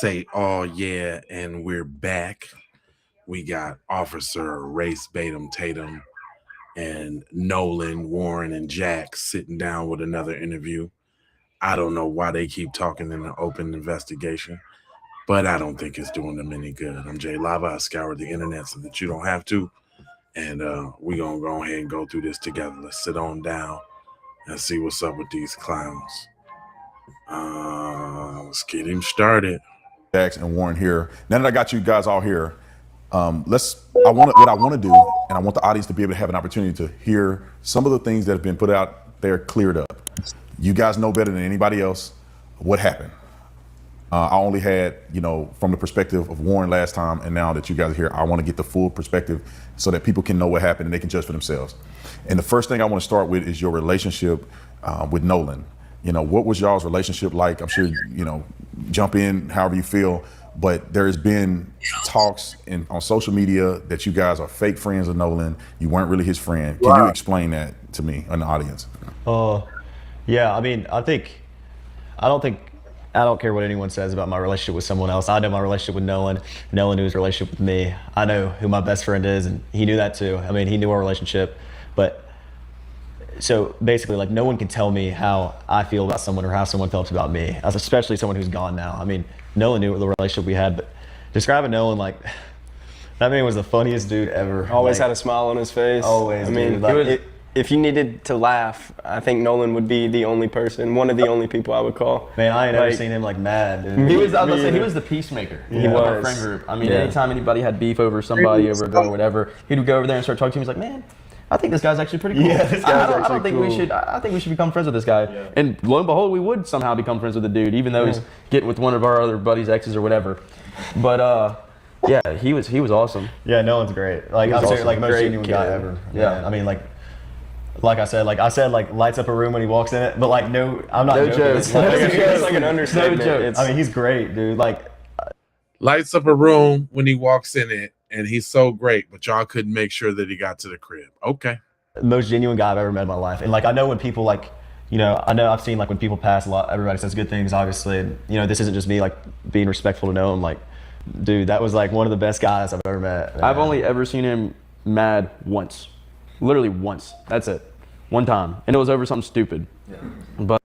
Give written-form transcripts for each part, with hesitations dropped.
say, oh, yeah, and we're back. We got Officer Race Batum Tatum and Nolan, Warren, and Jack sitting down with another interview. I don't know why they keep talking in an open investigation, but I don't think it's doing them any good. I'm Jay Lava. I scoured the internet so that you don't have to. And we're going to go ahead and go through this together. Let's sit on down and see what's up with these clowns. Let's get him started. Jax and Warren here. Now that I got you guys all here, what I want to do, and I want the audience to be able to have an opportunity to hear some of the things that have been put out there cleared up. You guys know better than anybody else what happened. I only had, from the perspective of Warren last time, and now that you guys are here, I want to get the full perspective so that people can know what happened and they can judge for themselves. And the first thing I want to start with is your relationship with Nolan. What was y'all's relationship like? I'm sure, jump in however you feel, but there's been talks on social media that you guys are fake friends of Nolan. You weren't really his friend. Can you explain that to me and the audience? Yeah, I mean, I don't care what anyone says about my relationship with someone else. I know my relationship with Nolan. Nolan knew his relationship with me. I know who my best friend is, and he knew that too. I mean, he knew our relationship. But so basically, like, no one can tell me how I feel about someone or how someone felt about me, especially someone who's gone now. I mean, Nolan knew the relationship we had, but describing Nolan, like, that man was the funniest dude ever. Always had a smile on his face. Always. I mean, dude, if you needed to laugh, I think Nolan would be the only person, one of the only people I would call. Man, I ain't ever seen him like mad, dude. He was the peacemaker of our friend group. I mean, anytime anybody had beef over somebody, over a girl or whatever, he would go over there and start talking to me. He's like, man, I think this guy's actually pretty cool. Yeah, this guy's actually cool. I think we should become friends with this guy. Yeah. And lo and behold, we would somehow become friends with the dude, even though he's getting with one of our other buddies' exes or whatever. But yeah, he was awesome. Yeah, Nolan's great. Like, I'm serious, like, most genuine guy ever. Yeah, I mean, like I said, lights up a room when he walks in it. But like, no, I'm not joking. Jokes. It's like an understatement. No jokes. I mean, he's great, dude. Like, Lights up a room when he walks in it, and he's so great, but y'all couldn't make sure that he got to the crib. Okay. Most genuine guy I've ever met in my life. And like, I know when people I know I've seen, like, when people pass a lot, everybody says good things, obviously. And, this isn't just me, like, being respectful to know him. Like, dude, that was like one of the best guys I've ever met. Man. I've only ever seen him mad once. Literally once. That's it. One time. And it was over something stupid. Yeah. But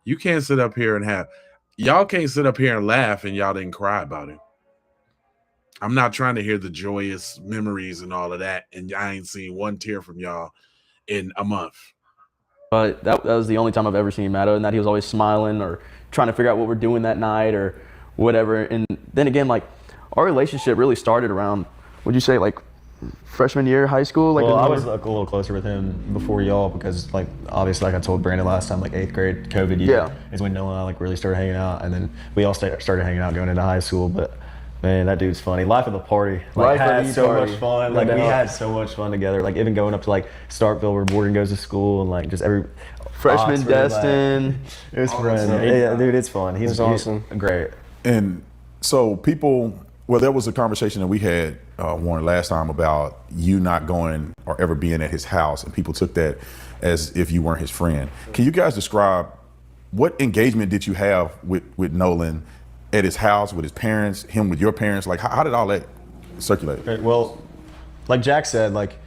you can't sit up here and y'all can't sit up here and laugh and y'all didn't cry about it. I'm not trying to hear the joyous memories and all of that, and I ain't seen one tear from y'all in a month. But that was the only time I've ever seen him mad, and that he was always smiling or trying to figure out what we're doing that night or whatever. And then again, like, our relationship really started around, would you say, like, freshman year, high school? Like, well, I was like a little closer with him before y'all because, like, obviously, like I told Brandon last time, like, 8th grade COVID year is when Nolan and I, like, really started hanging out, and then we all started hanging out going into high school. But man, that dude's funny. Life of the party. Like, had so much fun. Like, we had so much fun together. Like, even going up to, like, Starkville where Morgan goes to school, and, like, just every freshman Destin. It was fun. Yeah, dude, it's fun. He's awesome. Great. And so there was a conversation that we had, Warren, last time about you not going or ever being at his house, and people took that as if you weren't his friend. Can you guys describe what engagement did you have with Nolan at his house, with his parents, him with your parents? Like, how did all that circulate? Well, like Jack said, like,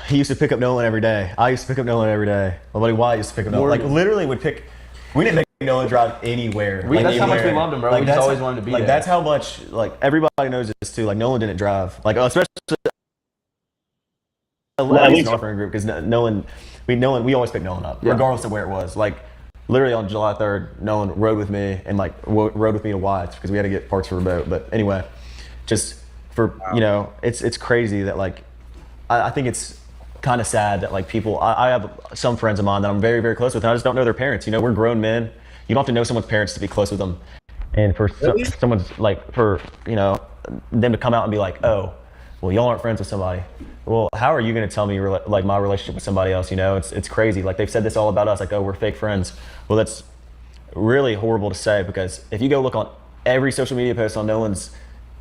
he used to pick up Nolan every day. I used to pick up Nolan every day. My buddy Wyatt used to pick up Nolan. Like, literally we didn't make Nolan drive anywhere. That's how much we loved him, bro. Like, we just always wanted to be like, there. That's how much, like, everybody knows this too. Like, Nolan didn't drive. Like, especially at least in our friend group, because Nolan, we always pick Nolan up, regardless of where it was. Like, literally on July 3rd, Nolan rode with me and, like, rode with me to Wyatt's because we had to get parts for a boat. But anyway, just for, it's crazy that, like, I think it's kind of sad that, like, people, I have some friends of mine that I'm very, very close with, and I just don't know their parents. We're grown men. You don't have to know someone's parents to be close with them. And for someone's, like, for, them to come out and be like, oh, well, y'all aren't friends with somebody. Well, how are you going to tell me, like, my relationship with somebody else? It's crazy. Like, they've said this all about us, like, oh, we're fake friends. Well, that's really horrible to say, because if you go look on every social media post on Nolan's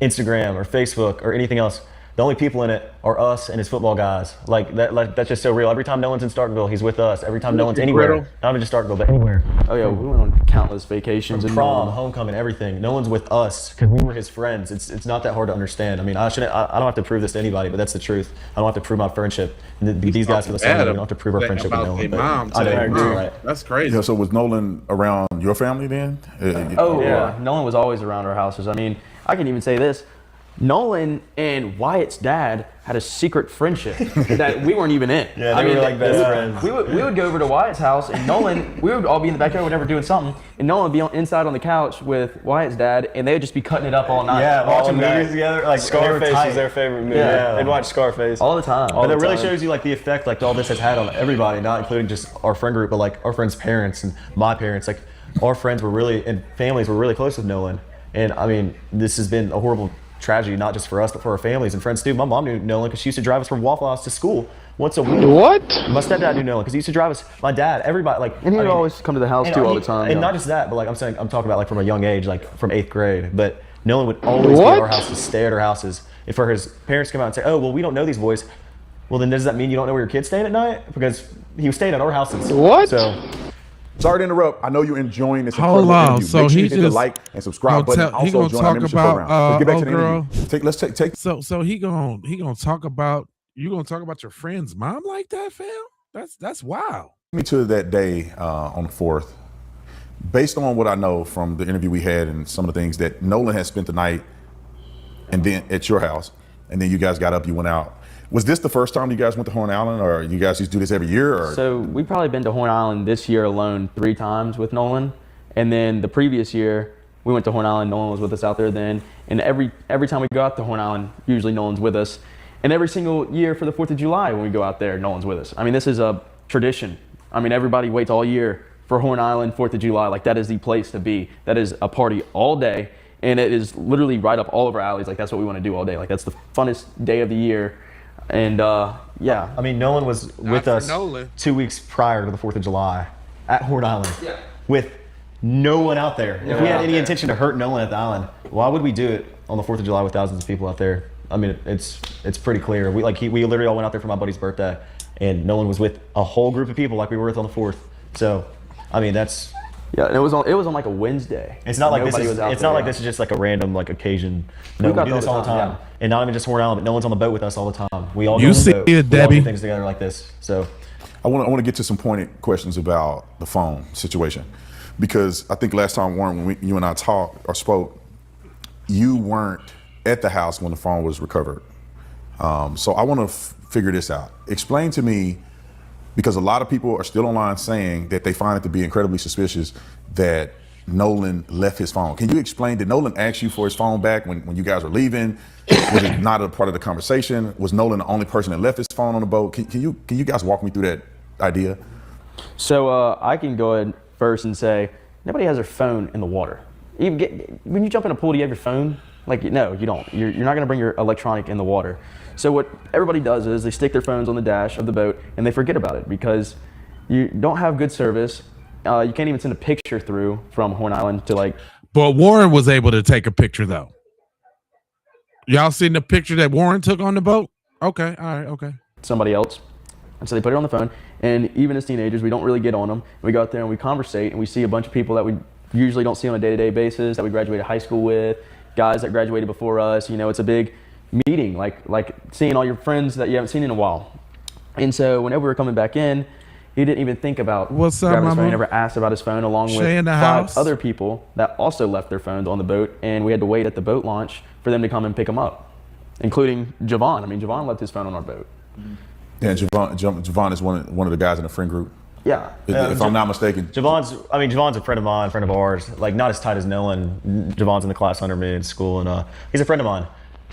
Instagram or Facebook or anything else, The only people in it are us and his football guys. Like that's just so real. Every time Nolan's in Starkville, he's with us. Every time Nolan's anywhere, not even just Starkville, but anywhere. Oh yeah, we went on countless vacations and Prom, homecoming, everything. Nolan's with us because we were his friends. It's not that hard to understand. I mean, I don't have to prove this to anybody, but that's the truth. I don't have to prove my friendship. And these guys feel the same way. We don't have to prove our friendship with Nolan. Mom, I agree. Right. That's crazy. Yeah, so was Nolan around your family then? Oh yeah, Nolan was always around our houses. I mean, I can even say this. Nolan and Wyatt's dad had a secret friendship that we weren't even in. Yeah, they were like best friends. We would go over to Wyatt's house, and Nolan, we would all be in the backyard, whatever, doing something, and Nolan would be inside on the couch with Wyatt's dad, and they would just be cutting it up all night. Yeah, watching movies together. Like Scarface is their favorite movie. Yeah. They'd watch Scarface all the time. But it really shows you like the effect like all this has had on everybody, not including just our friend group, but like our friends' parents and my parents. Like our friends were really and families were really close with Nolan. And I mean, this has been a horrible tragedy, not just for us, but for our families and friends too. My mom knew Nolan because she used to drive us from Waffle House to school once a week. What? My stepdad knew Nolan because he used to drive us. My dad, everybody, like, And he would always come to the house too all the time. And not just that, but like I'm talking about like from a young age, like from 8th grade. But Nolan would always be at our house to stay at our houses. And for his parents to come out and say, "Oh, well, we don't know these boys." Well, then does that mean you don't know where your kid's staying at night? Because he was staying at our houses. What? So. Sorry to interrupt. I know you're enjoying this. Hold on. Interview. So Make sure he you hit the just like and subscribe button. he Also gonna join our talk membership about program. Let's get back to the girl. interview. Let's take. So he gonna talk about your friend's mom like that, fam? That's wild. Me to that day on the 4th. Based on what I know from the interview we had and some of the things that Nolan had spent the night, and then at your house, and then you guys got up, you went out. Was this the first time you guys went to Horn Island, or you guys used to do this every year? Or? So we've probably been to Horn Island this year alone 3 times with Nolan. And then the previous year, we went to Horn Island. Nolan was with us out there then. And every time we go out to Horn Island, usually Nolan's with us. And every single year for the 4th of July when we go out there, Nolan's with us. I mean, this is a tradition. I mean, everybody waits all year for Horn Island, 4th of July. Like, that is the place to be. That is a party all day. And it is literally right up all of our alleys. Like, that's what we want to do all day. Like, that's the funnest day of the year. And yeah. I mean, Nolan was with us 2 weeks prior to the 4th of July at Horn Island with no one out there. If we had any intention to hurt Nolan at the island, why would we do it on the 4th of July with thousands of people out there? I mean, it's pretty clear. We literally all went out there for my buddy's birthday, and Nolan was with a whole group of people like we were with on the 4th. So, I mean, that's. Yeah, and it was on like a Wednesday. It's not like Nobody this was out it's there, not like this is just like a random like occasion. No, got we do this all the time. yeah. And not even just Horn Island, but Nolan's on the boat with us all the time. We all go You on the see boat. it, We all Debbie. do things together like this. So I want to get to some pointed questions about the phone situation, because I think last time, Warren, when you and I talked or spoke, you weren't at the house when the phone was recovered. So I want to figure this out. Explain to me, because a lot of people are still online saying that they find it to be incredibly suspicious that Nolan left his phone. Can you explain, did Nolan ask you for his phone back when you guys were leaving? Was it not a part of the conversation? Was Nolan the only person that left his phone on the boat? Can you guys walk me through that idea? So I can go ahead first and say, nobody has their phone in the water. When you jump in a pool, do you have your phone? Like, no, you don't. You're not gonna bring your electronic in the water. So what everybody does is they stick their phones on the dash of the boat and they forget about it because you don't have good service. You can't even send a picture through from Horn Island to like. But Warren was able to take a picture though. Y'all seen the picture that Warren took on the boat? Okay, all right, okay. Somebody else. And so they put it on the phone. And even as teenagers, we don't really get on them. We go out there and we conversate and we see a bunch of people that we usually don't see on a day-to-day basis, that we graduated high school with, guys that graduated before us. You know, it's a big meeting, like seeing all your friends that you haven't seen in a while. And so whenever we were coming back in, he didn't even think about What's up, grabbing his phone. He mama? never asked about his phone, along Shay with in the 5 house? other people that also left their phones on the boat, and we had to wait at the boat launch for them to come and pick them up, including Javon. I mean, Javon left his phone on our boat. Yeah, Javon is one of the guys in the friend group, Yeah. if I'm not mistaken. Javon's a friend of mine, friend of ours. Like not as tight as Nolan. Javon's in the class under me in school, and he's a friend of mine.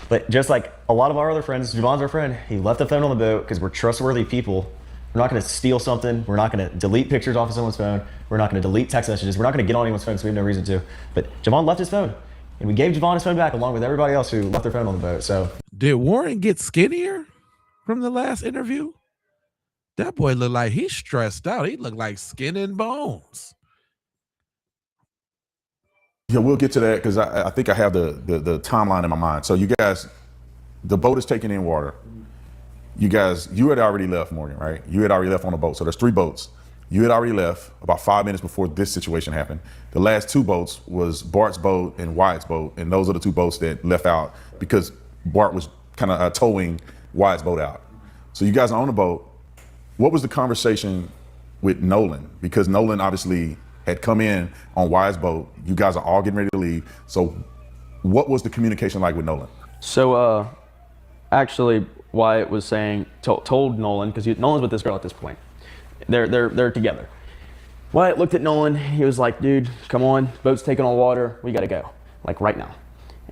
But just like a lot of our other friends, Javon's our friend. He left the phone on the boat because we're trustworthy people. We're not going to steal something. We're not going to delete pictures off of someone's phone. We're not going to delete text messages. We're not going to get on anyone's phone, so we have no reason to. But Javon left his phone, and we gave Javon his phone back along with everybody else who left their phone on the boat. So Did Warren get skinnier from the last interview? That boy looked like he's stressed out. He looked like skin and bones. Yeah, we'll get to that because I think I have the timeline in my mind. So you guys the boat is taking in water. You had already left, Morgan, right? You had already left on the boat. So there's 3 boats. You had already left about 5 minutes before this situation happened. The last 2 boats was Bart's boat and Wyatt's boat, and those are the 2 boats that left out because Bart was kind of towing Wyatt's boat out. So you guys are on the boat. What was the conversation with Nolan? Because Nolan obviously had come in on Wyatt's boat. You guys are all getting ready to leave. So what was the communication like with Nolan? So actually, Wyatt was saying, told Nolan, because Nolan's with this girl at this point. They're together. Wyatt looked at Nolan. He was like, dude, come on, boat's taking on water. We got to go, like right now.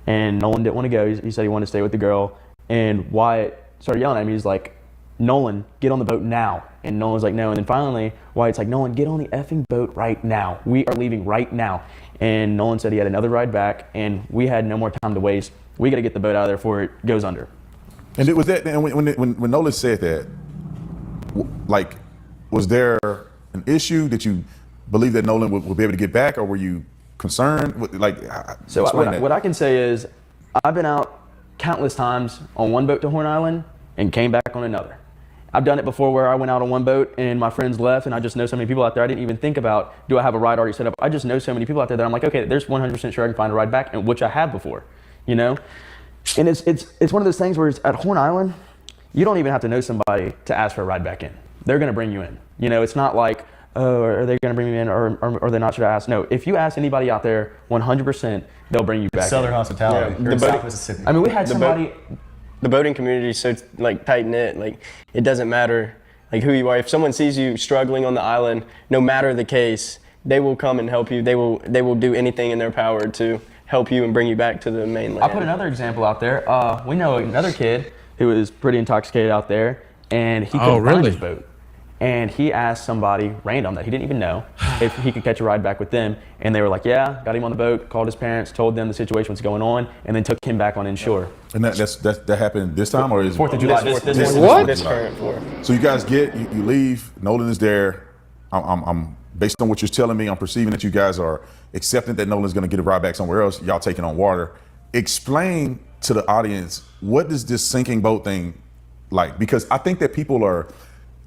And Nolan didn't want to go. He said he wanted to stay with the girl. And Wyatt started yelling at him. He's like, Nolan, get on the boat now. And Nolan was like, no. And then finally, Wyatt's like, Nolan, get on the effing boat right now. We are leaving right now. And Nolan said he had another ride back, and we had no more time to waste. We got to get the boat out of there before it goes under. And it was that. And when Nolan said that, like, was there an issue that you believe that Nolan would be able to get back, or were you concerned? Like, so what I can say is, I've been out countless times on one boat to Horn Island and came back on another. I've done it before where I went out on one boat and my friends left, and I just know so many people out there. I didn't even think about, do I have a ride already set up? I just know so many people out there that I'm like, okay, there's 100% sure I can find a ride back, and which I have before, you know? And it's one of those things where it's at Horn Island, you don't even have to know somebody to ask for a ride back in. They're gonna bring you in. You know, it's not like, oh, are they gonna bring me in or are they not, should I ask? No, if you ask anybody out there, 100%, they'll bring you back Southern in. hospitality. Yeah, in South Mississippi. I mean, we had somebody. The boating community is so like tight knit. Like it doesn't matter like who you are. If someone sees you struggling on the island, no matter the case, they will come and help you. They will do anything in their power to help you and bring you back to the mainland. I'll put another example out there. We know another kid who was pretty intoxicated out there, and he couldn't find his boat. And he asked somebody random that he didn't even know if he could catch a ride back with them. And they were like, yeah, got him on the boat, called his parents, told them the situation was going on, and then took him back on inshore. And that happened this time, or is 4th of July. This current 4th. So you guys you leave. Nolan is there. I'm based on what you're telling me, I'm perceiving that you guys are accepting that Nolan's going to get a ride back somewhere else. Y'all taking on water. Explain to the audience, what is this sinking boat thing like? Because I think that people are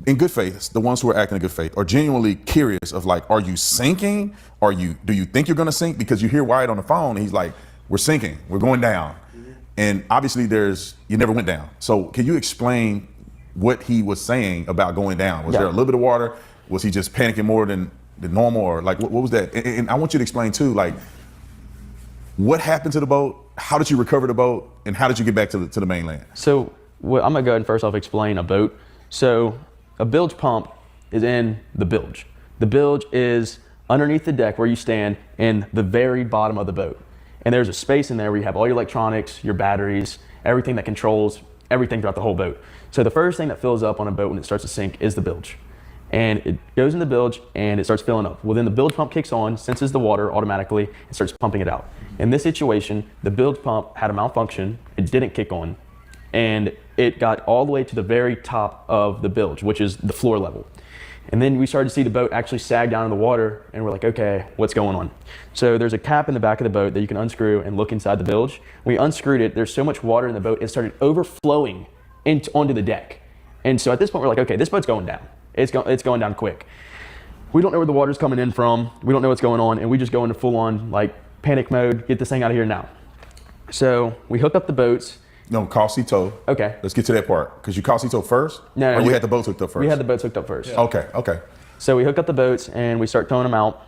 in good faith, the ones who are acting in good faith, are genuinely curious of like, are you sinking? Do you think you're gonna sink? Because you hear Wyatt on the phone, and he's like, we're sinking, we're going down. And obviously you never went down. So can you explain what he was saying about going down? Was there a little bit of water? Was he just panicking more than normal? Or like, what was that? And I want you to explain too, like, what happened to the boat? How did you recover the boat? And how did you get back to the mainland? So I'm gonna go ahead and first off explain a boat. So a bilge pump is in the bilge. The bilge is underneath the deck where you stand in the very bottom of the boat. And there's a space in there where you have all your electronics, your batteries, everything that controls everything throughout the whole boat. So the first thing that fills up on a boat when it starts to sink is the bilge. And it goes in the bilge and it starts filling up. Well, then the bilge pump kicks on, senses the water automatically, and starts pumping it out. In this situation, the bilge pump had a malfunction, it didn't kick on, and it got all the way to the very top of the bilge, which is the floor level. And then we started to see the boat actually sag down in the water, and we're like, okay, what's going on? So there's a cap in the back of the boat that you can unscrew and look inside the bilge. When we unscrewed it, there's so much water in the boat, it started overflowing onto the deck. And so at this point, we're like, okay, this boat's going down. It's going down quick. We don't know where the water's coming in from. We don't know what's going on, and we just go into full-on like panic mode, get this thing out of here now. So we hook up the boats. No, call Cito. Okay. Let's get to that part. Because you called Cito first? No, or you had the boats hooked up first? We had the boats hooked up first. Yeah. Okay. So we hook up the boats and we start towing them out.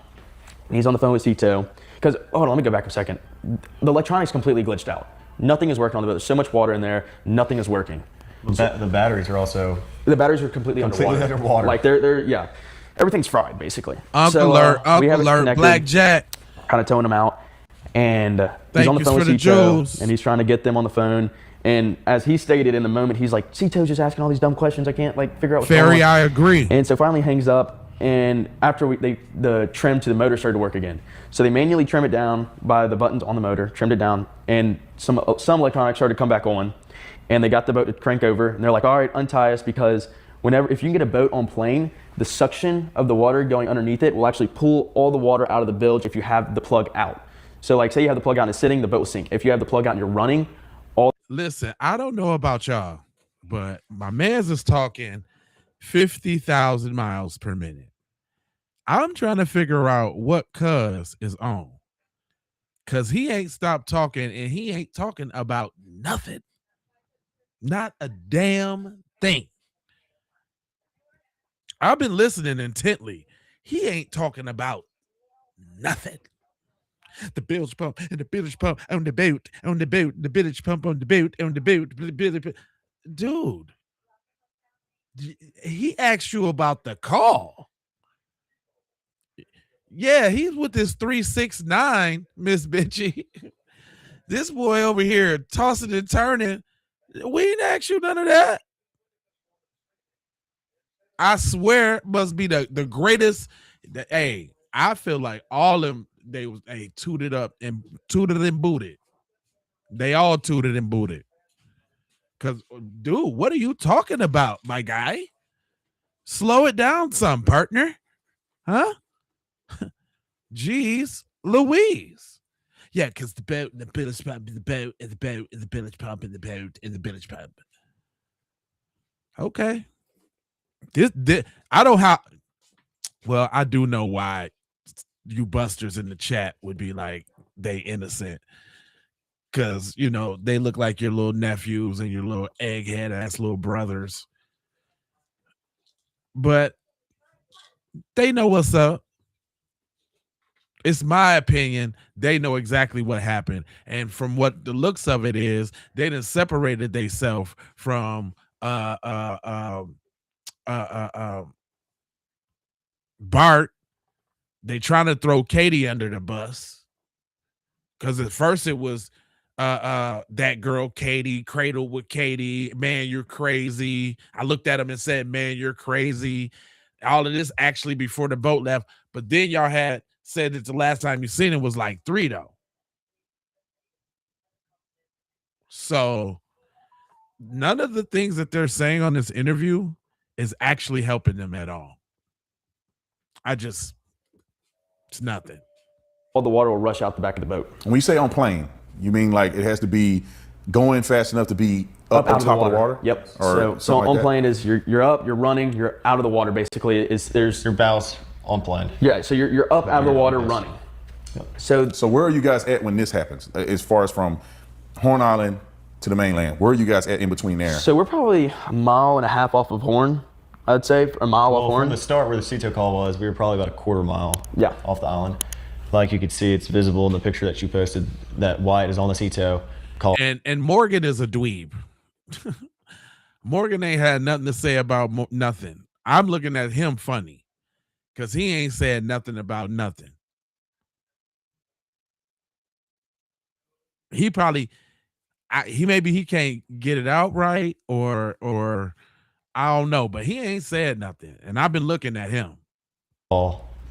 He's on the phone with Cito. Because, hold on, let me go back a second. The electronics completely glitched out. Nothing is working on the boat. There's so much water in there, nothing is working. The batteries are also... The batteries are completely underwater. Like they're everything's fried basically. Uncle Alert, Blackjack. Kind of towing them out. And he's on the phone with Cito. And he's trying to get them on the phone. And as he stated in the moment, he's like, Cito's just asking all these dumb questions. I can't like figure out what's going on. I agree. And so finally hangs up. And after the trim to the motor started to work again. So they manually trim it down by the buttons on the motor, trimmed it down. And some electronics started to come back on. And they got the boat to crank over. And they're like, all right, untie us, because if you can get a boat on plane, the suction of the water going underneath it will actually pull all the water out of the bilge if you have the plug out. So like say you have the plug out and it's sitting, the boat will sink. If you have the plug out and you're running, Listen, I don't know about y'all, but my man's is talking 50,000 miles per minute. I'm trying to figure out what Cuz is on. Cause he ain't stopped talking and he ain't talking about nothing. Not a damn thing. I've been listening intently. He ain't talking about nothing. The bilge pump and the bilge pump on the boat, on the boat, the bilge pump on the boat, on the boat. Dude, he asked you about the call. Yeah, he's with this 369, Miss Bitchy. This boy over here tossing and turning. We ain't asked you none of that. I swear it must be the greatest. Hey, I feel like all them they was tooted up and booted. They all tooted and booted. Cause dude, what are you talking about, my guy? Slow it down some, partner. Huh? Jeez Louise. Yeah, because the boat and the village pump and the boat and the boat and the village pump and the boat and the village pump. Okay. This I don't how well, I do know why you busters in the chat would be like they innocent. Cause you know they look like your little nephews and your little egghead ass little brothers. But they know what's up. It's my opinion. They know exactly what happened. And from what the looks of it is, they done separated themselves from Bart. They trying to throw Katie under the bus. Because at first it was that girl, Katie, cradle with Katie. Man, you're crazy. I looked at him and said, man, you're crazy. All of this actually before the boat left. But then y'all had said that the last time you seen it was like 3 though. So none of the things that they're saying on this interview is actually helping them at all. It's nothing. All the water will rush out the back of the boat. When you say on plane, you mean like it has to be going fast enough to be up on top of the water? Yep. Or so like on that? plane is you're up, you're running, you're out of the water basically. There's Your bows on plane. yeah, so you're up out of the water running. Yep. So where are you guys at when this happens? As far as from Horn Island to the mainland, where are you guys at in between there? So we're probably 1.5 miles off of Horn, I'd say, a mile off Horn. From the start where the Ceto call was, we were probably about 1/4 mile off the island. Like you could see, it's visible in the picture that you posted that Wyatt is on the Ceto call. And Morgan is a dweeb. Morgan ain't had nothing to say about nothing. I'm looking at him funny because he ain't said nothing about nothing. He probably, maybe he can't get it out right or I don't know, but he ain't said nothing. And I've been looking at him.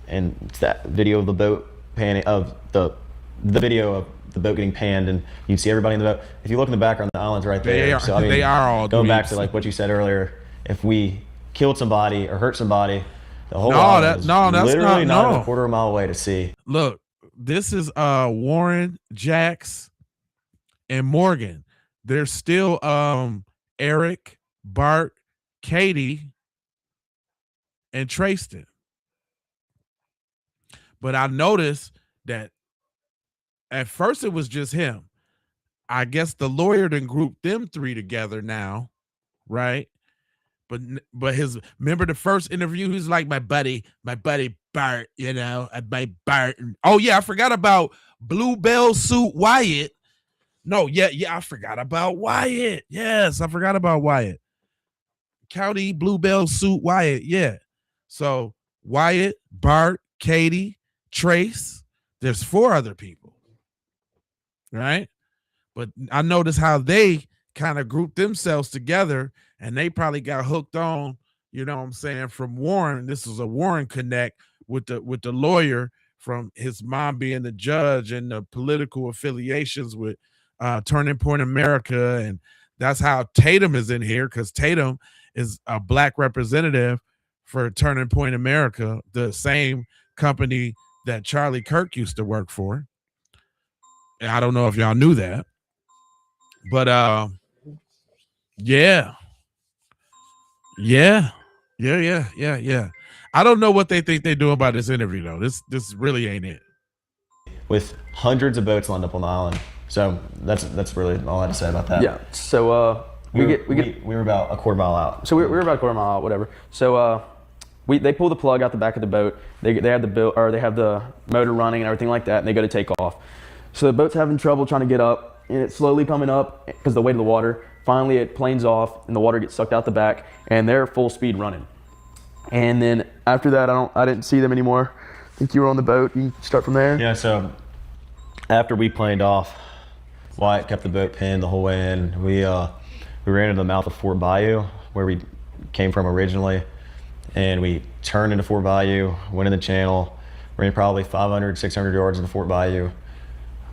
And it's that video of the boat panning of the video of the boat getting panned, and you see everybody in the boat. If you look in the background, the island's right there. So I mean, they are all going dweebs. back to like what you said earlier. If we killed somebody or hurt somebody, the whole island is literally not even 1/4 mile away to see. Look, this is Warren, Jax, and Morgan. There's still Eric, Bart, Katie, and Tristan. But I noticed that at first it was just him. I guess the lawyer done grouped them 3 together now, right? But remember the first interview, he's like my buddy Bart, you know, my Bart. Oh yeah, I forgot about Bluebell Suit Wyatt. No, yeah, I forgot about Wyatt. Yes, I forgot about Wyatt. County Bluebell Suit Wyatt, yeah. So Wyatt, Bart, Katie, Trace. There's 4 other people, right? But I noticed how they kind of grouped themselves together, and they probably got hooked on, you know what I'm saying, from Warren. This was a Warren connect with the lawyer from his mom being the judge and the political affiliations with Turning Point America. And that's how Tatum is in here, because Tatum is a black representative for Turning Point America, the same company that Charlie Kirk used to work for. And I don't know if y'all knew that. But yeah. Yeah. I don't know what they think they're doing about this interview though. This really ain't it. With hundreds of boats lined up on the island. So that's really all I had to say about that. Yeah. So we were about a quarter mile out. So we were about a quarter mile out, whatever. So they pull the plug out the back of the boat. They have they have the motor running and everything like that, and they go to take off. So the boat's having trouble trying to get up, and it's slowly coming up because of the weight of the water. Finally, it planes off, and the water gets sucked out the back, and they're full speed running. And then after that, I didn't see them anymore. I think you were on the boat. You can start from there. Yeah. So after we planed off, Wyatt kept the boat pinned the whole way in. We ran into the mouth of Fort Bayou, where we came from originally, and we turned into Fort Bayou, went in the channel, ran probably 500, 600 yards into Fort Bayou.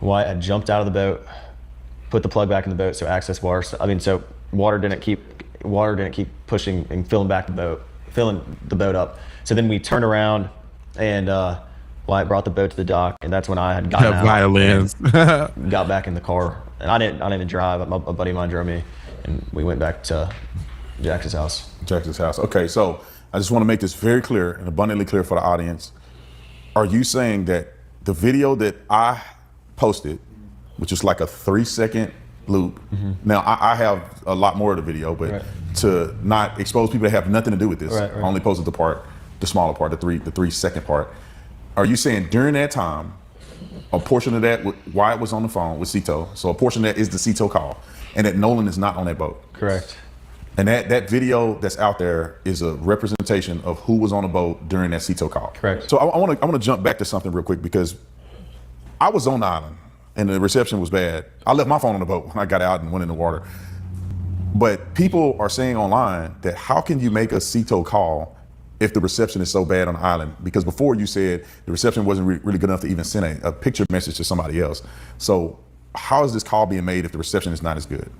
Wyatt had jumped out of the boat, put the plug back in the boat, so access water. So water didn't keep pushing and filling the boat up. So then we turned around, and Wyatt brought the boat to the dock, and that's when I had gotten out violins. and got back in the car. And I didn't even drive. A buddy of mine drove me, and we went back to Jax's house. Jax's house. Okay, so I just want to make this very clear and abundantly clear for the audience. Are you saying that the video that I posted, which is like a 3-second loop, now I have a lot more of the video, but to not expose people that have nothing to do with this, I only posted the smaller part, the 3-second part. Are you saying during that time, a portion of that, Wyatt was on the phone with Cito, so a portion of that is the Cito call, and that Nolan is not on that boat? Correct. And that video that's out there is a representation of who was on the boat during that Cito call. Correct. So I want to jump back to something real quick, because I was on the island and the reception was bad. I left my phone on the boat when I got out and went in the water. But people are saying online that how can you make a Cito call if the reception is so bad on the island? Because before you said the reception wasn't really good enough to even send a picture message to somebody else. So how is this call being made if the reception is not as good?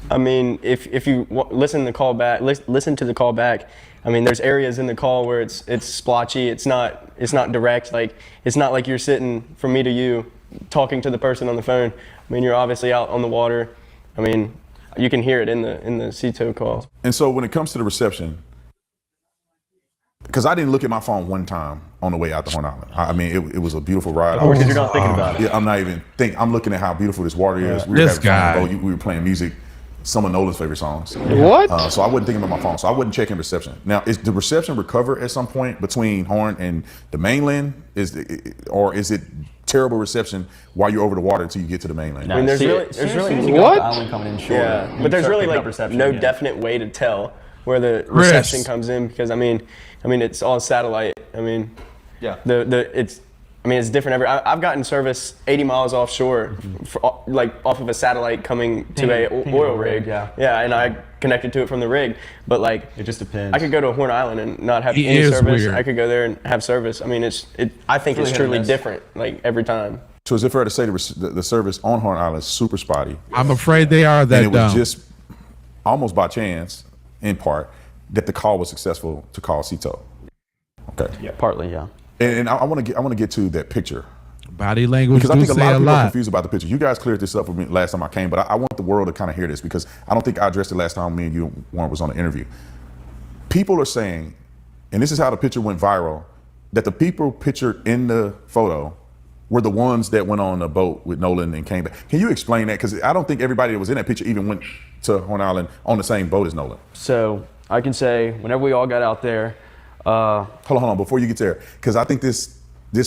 I mean, if you listen to the call back, I mean, there's areas in the call where it's splotchy. It's not direct. Like, it's not like you're sitting from me to you talking to the person on the phone. I mean, you're obviously out on the water. I mean, you can hear it in the Cito call. And so when it comes to the reception, because I didn't look at my phone one time on the way out to Horn Island. I mean, it was a beautiful ride. Because you're not thinking about it. Yeah, I'm not even thinking. I'm looking at how beautiful this water is. We This guy. we were playing music, some of Nolan's favorite songs. What? So I wasn't thinking about my phone. So I wasn't checking reception. Now, is the reception recover at some point between Horn and the mainland? Or is it terrible reception while you're over the water until you get to the mainland? I mean, there's really What? The island coming in short, yeah, but there's really like no definite way to tell where the reception comes in, because I mean it's all satellite. I mean, yeah, it's different I've gotten service 80 miles offshore, like off of a satellite coming to a oil rig. Yeah, and I connected to it from the rig. But like, it just depends. I could go to Horn Island and not have any service. Weird. I could go there and have service. I mean, I think it's truly different, like every time. So is it fair to say the service on Horn Island is super spotty? I'm afraid they are that and it was dumb. just almost by chance, in part, that the call was successful to call Cito. Okay. Yeah, partly, yeah. And I want to get to that picture, Body language because I think a say lot of people are lot. confused about the picture. You guys cleared this up for me last time I came, but I want the world to kind of hear this, because I don't think I addressed it last time me and you, Warren, was on the interview. People are saying, and this is how the picture went viral, that the people pictured in the photo were the ones that went on the boat with Nolan and came back. Can you explain that? Because I don't think everybody that was in that picture even went to Horn Island on the same boat as Nolan. So I can say, whenever we all got out there, Hold on, before you get there, because I think this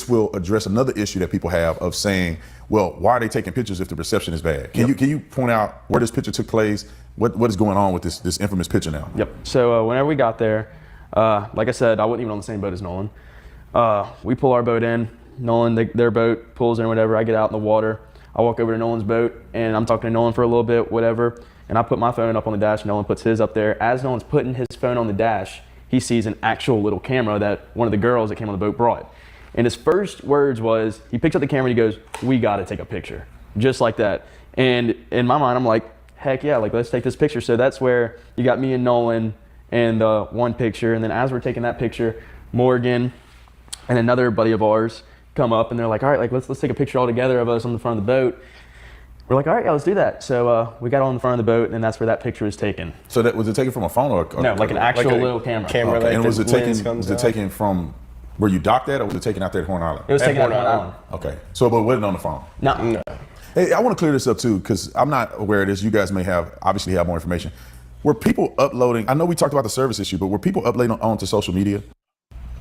will address another issue that people have of saying, well, why are they taking pictures if the reception is bad? Can you point out where this picture took place? What is going on with this infamous picture now? Yep. So whenever we got there, like I said, I wasn't even on the same boat as Nolan. We pull our boat in. Nolan, their boat pulls in, whatever. I get out in the water. I walk over to Nolan's boat, and I'm talking to Nolan for a little bit, whatever. And I put my phone up on the dash. Nolan puts his up there. As Nolan's putting his phone on the dash, he sees an actual little camera that one of the girls that came on the boat brought. And his first words was, he picks up the camera and he goes, "We got to take a picture." Just like that. And in my mind, I'm like, heck yeah, like let's take this picture. So that's where you got me and Nolan and one picture. And then as we're taking that picture, Morgan and another buddy of ours come up and they're like, all right, like let's take a picture all together of us on the front of the boat. we're like, all right, yeah, let's do that. So we got on the front of the boat, and that's where that picture was taken. So that was it taken from a phone or No, like an actual little camera. Camera. Like and was the it taken? lens comes Was it out. taken from where you docked at, or was it taken out there at Horn Island? It was taken out Horn of Horn Island. Okay, so but it wasn't on the phone. No. Hey, I want to clear this up too, because I'm not aware of this. You guys may obviously have more information. Were people uploading? I know we talked about the service issue, but were people uploading onto social media?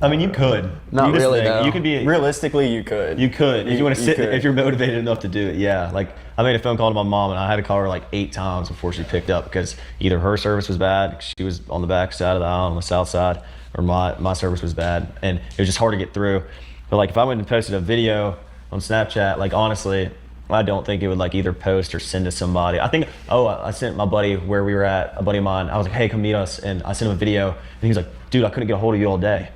I mean, you could. Not This really, thing, no. You could be. Realistically, you could. You could if you want to sit. could. If you're motivated enough to do it, yeah. Like I made a phone call to my mom, and I had to call her like 8 times before she picked up because either her service was bad, she was on the back side of the aisle on the south side, or my service was bad, and it was just hard to get through. But like if I went and posted a video on Snapchat, like honestly, I don't think it would like either post or send to somebody. I think, I sent my buddy where we were at, a buddy of mine. I was like, hey, come meet us, and I sent him a video, and he was like, dude, I couldn't get a hold of you all day.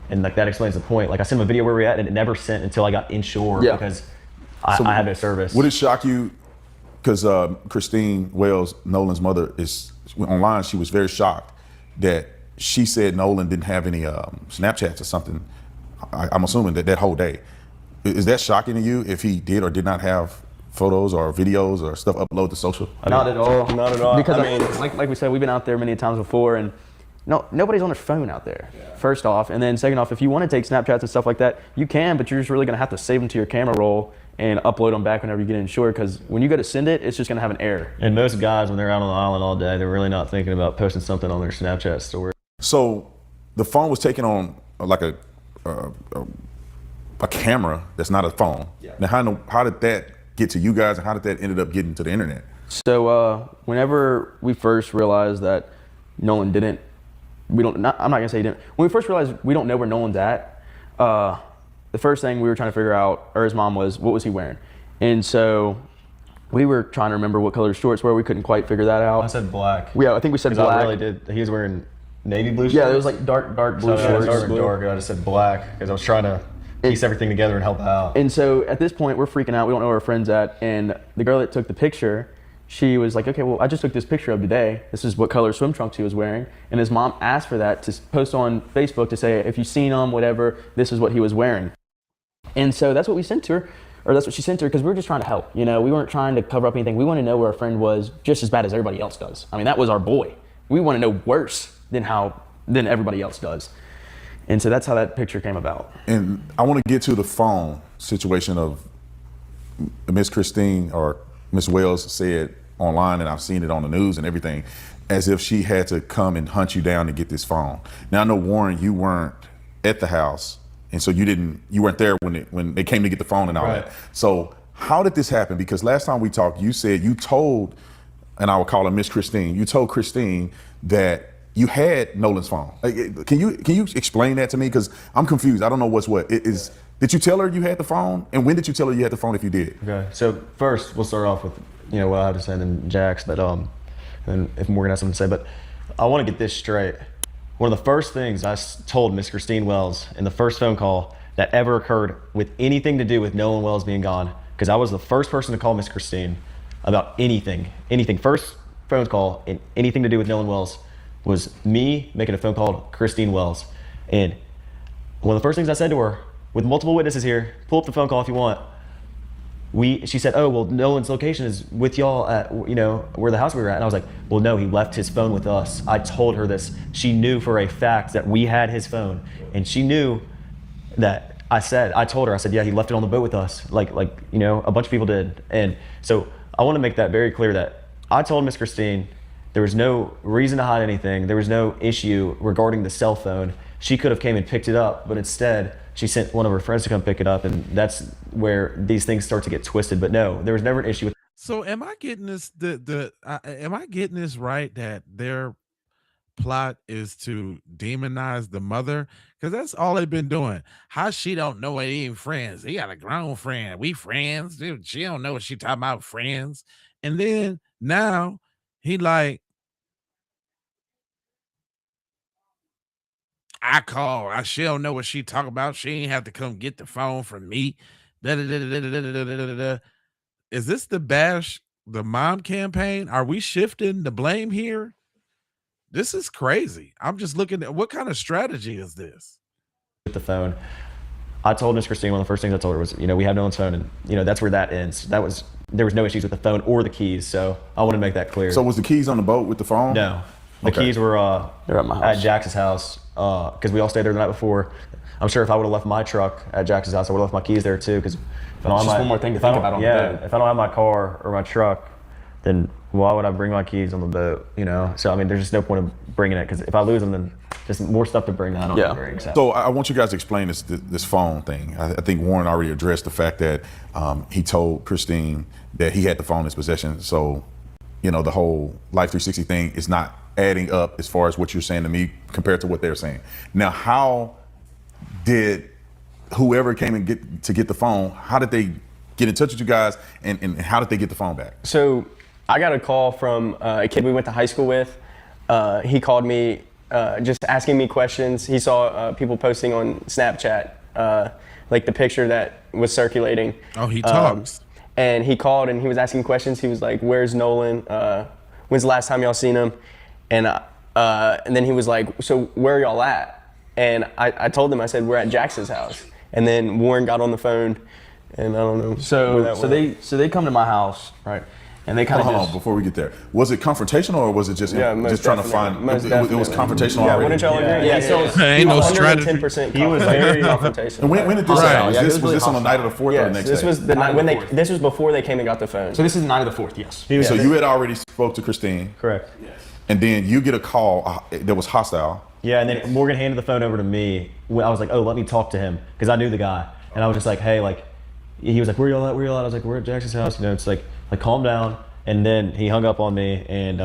And like that explains the point. Like I sent him a video where we were at, and it never sent until I got inshore because I had no service. Would it shock you? Because Christine Wells, Nolan's mother, is online. She was very shocked that she said Nolan didn't have any Snapchats or something. I'm assuming that whole day. Is that shocking to you if he did or did not have photos or videos or stuff uploaded to social? Not at all. Not at all. Because I mean, like we said, we've been out there many times before, and nobody's on their phone out there. First off, and then second off, if you want to take Snapchats and stuff like that, you can, but you're just really gonna have to save them to your camera roll and upload them back whenever you get insured. Because when you go to send it, it's just gonna have an error. And most guys, when they're out on the island all day, they're really not thinking about posting something on their Snapchat story. So the phone was taken on like a camera that's not a phone. Yeah. Now, how did that get to you guys, and how did that ended up getting to the internet? So whenever we first realized that Nolan didn't, I'm not gonna say he didn't. When we first realized we don't know where Nolan's at, the first thing we were trying to figure out, or his mom was, what was he wearing? And so we were trying to remember what color shorts were. We couldn't quite figure that out. I said black. Yeah, I think we said black. I really did. He was wearing navy blue shorts. Yeah, it was like dark blue shorts. Dark, and I just said black because I was trying to piece everything together and help out. And so at this point, we're freaking out. We don't know where our friend's at. And the girl that took the picture, she was like, okay, well, I just took this picture of today. This is what color swim trunks he was wearing. And his mom asked for that to post on Facebook to say, if you've seen him, whatever, this is what he was wearing. And so that's what we sent to her, or that's what she sent to her, because we were just trying to help. You know, we weren't trying to cover up anything. We want to know where our friend was just as bad as everybody else does. I mean, that was our boy. We want to know worse than everybody else does. And so that's how that picture came about. And I want to get to the phone situation of Miss Christine, or Miss Wells said online, and I've seen it on the news and everything, as if she had to come and hunt you down to get this phone. Now I know, Warren, you weren't at the house, and so you weren't there when they came to get the phone and all that. So how did this happen? Because last time we talked, you said you told, and I would call her Miss Christine, you told Christine that you had Nolan's phone. Like, can you explain that to me? Because I'm confused. I don't know what's what. Did you tell her you had the phone? And when did you tell her you had the phone if you did? Okay, so first we'll start off with what I have to say, and then Jax, but and if Morgan has something to say, but I want to get this straight. One of the first things I told Miss Christine Wells in the first phone call that ever occurred with anything to do with Nolan Wells being gone, because I was the first person to call Miss Christine about anything. First phone call and anything to do with Nolan Wells was me making a phone call to Christine Wells. And one of the first things I said to her, with multiple witnesses here, pull up the phone call if you want. She said, oh, well, Nolan's location is with y'all at, where the house we were at. And I was like, well, no, he left his phone with us. I told her this. She knew for a fact that we had his phone. And she knew that I told her, yeah, he left it on the boat with us. Like a bunch of people did. And so I want to make that very clear that I told Miss Christine there was no reason to hide anything. There was no issue regarding the cell phone. She could have came and picked it up, but instead she sent one of her friends to come pick it up, and that's where these things start to get twisted. But no, there was never an issue with. So am I getting this am I getting this right, that their plot is to demonize the mother? Because that's all they've been doing. How she don't know it ain't friends. He got a grown friend. We friends. Dude, she don't know what she talking about, friends. And then now he like, I call. She don't know what she talk about. She ain't have to come get the phone from me. Is this the bash the mom campaign? Are we shifting the blame here? This is crazy. I'm just looking at what kind of strategy is this? With the phone, I told Miss Christine, one of the first things I told her was, we have Nolan's phone, and that's where that ends. That was there was no issues with the phone or the keys. So I want to make that clear. So was the keys on the boat with the phone? No, the Okay. keys were They're at my house. at Jax's house because we all stayed there the night before. I'm sure if I would have left my truck at Jax's house, I would have left my keys there too. Because Just one more thing to think about on the boat. if I don't have my car or my truck, then why would I bring my keys on the boat? You know. So I mean, there's just no point of bringing it because if I lose them, then just more stuff to bring. I don't Yeah. bring. So I want you guys to explain this phone thing. I think Warren already addressed the fact that he told Christine that he had the phone in his possession. So, you know, the whole Life 360 thing is not adding up as far as what you're saying to me compared to what they're saying. Now, how did whoever came and get the phone, how did they get in touch with you guys and how did they get the phone back? So I got a call from a kid we went to high school with. He called me just asking me questions. He saw people posting on Snapchat, like the picture that was circulating. Oh, he talks. And he called and he was asking questions. He was like, "Where's Nolan? When's the last time y'all seen him?" And then he was like, "So where are y'all at?" And I told him, I said, "We're at Jax's house." And then Warren got on the phone, and I don't know. So they come to my house, right? And they kind of Hold on, before we get there. Was it confrontational or was it just most just trying to definitely. find, Most it was definitely. confrontational Yeah, already? wouldn't y'all agree? Yeah, so Ain't no strategy. 110%. He was very confrontational. And when did this Right. happen? Yeah, he Was was this, really on the night of the 4th or the Yes, next this day? was the night when of they. the 4th. This was before they came and got the phone. So this is the night of the 4th, yes. So you had already spoke to Christine, Correct. and then you get a call that was hostile. Yeah, and then Morgan handed the phone over to me. I was like, "Oh, let me talk to him," because I knew the guy, and I was just like, "Hey, like," he was like, "Where y'all at? Where y'all at?" I was like, "We're at Jackson's house." You know, it's like calm down. And then he hung up on me, and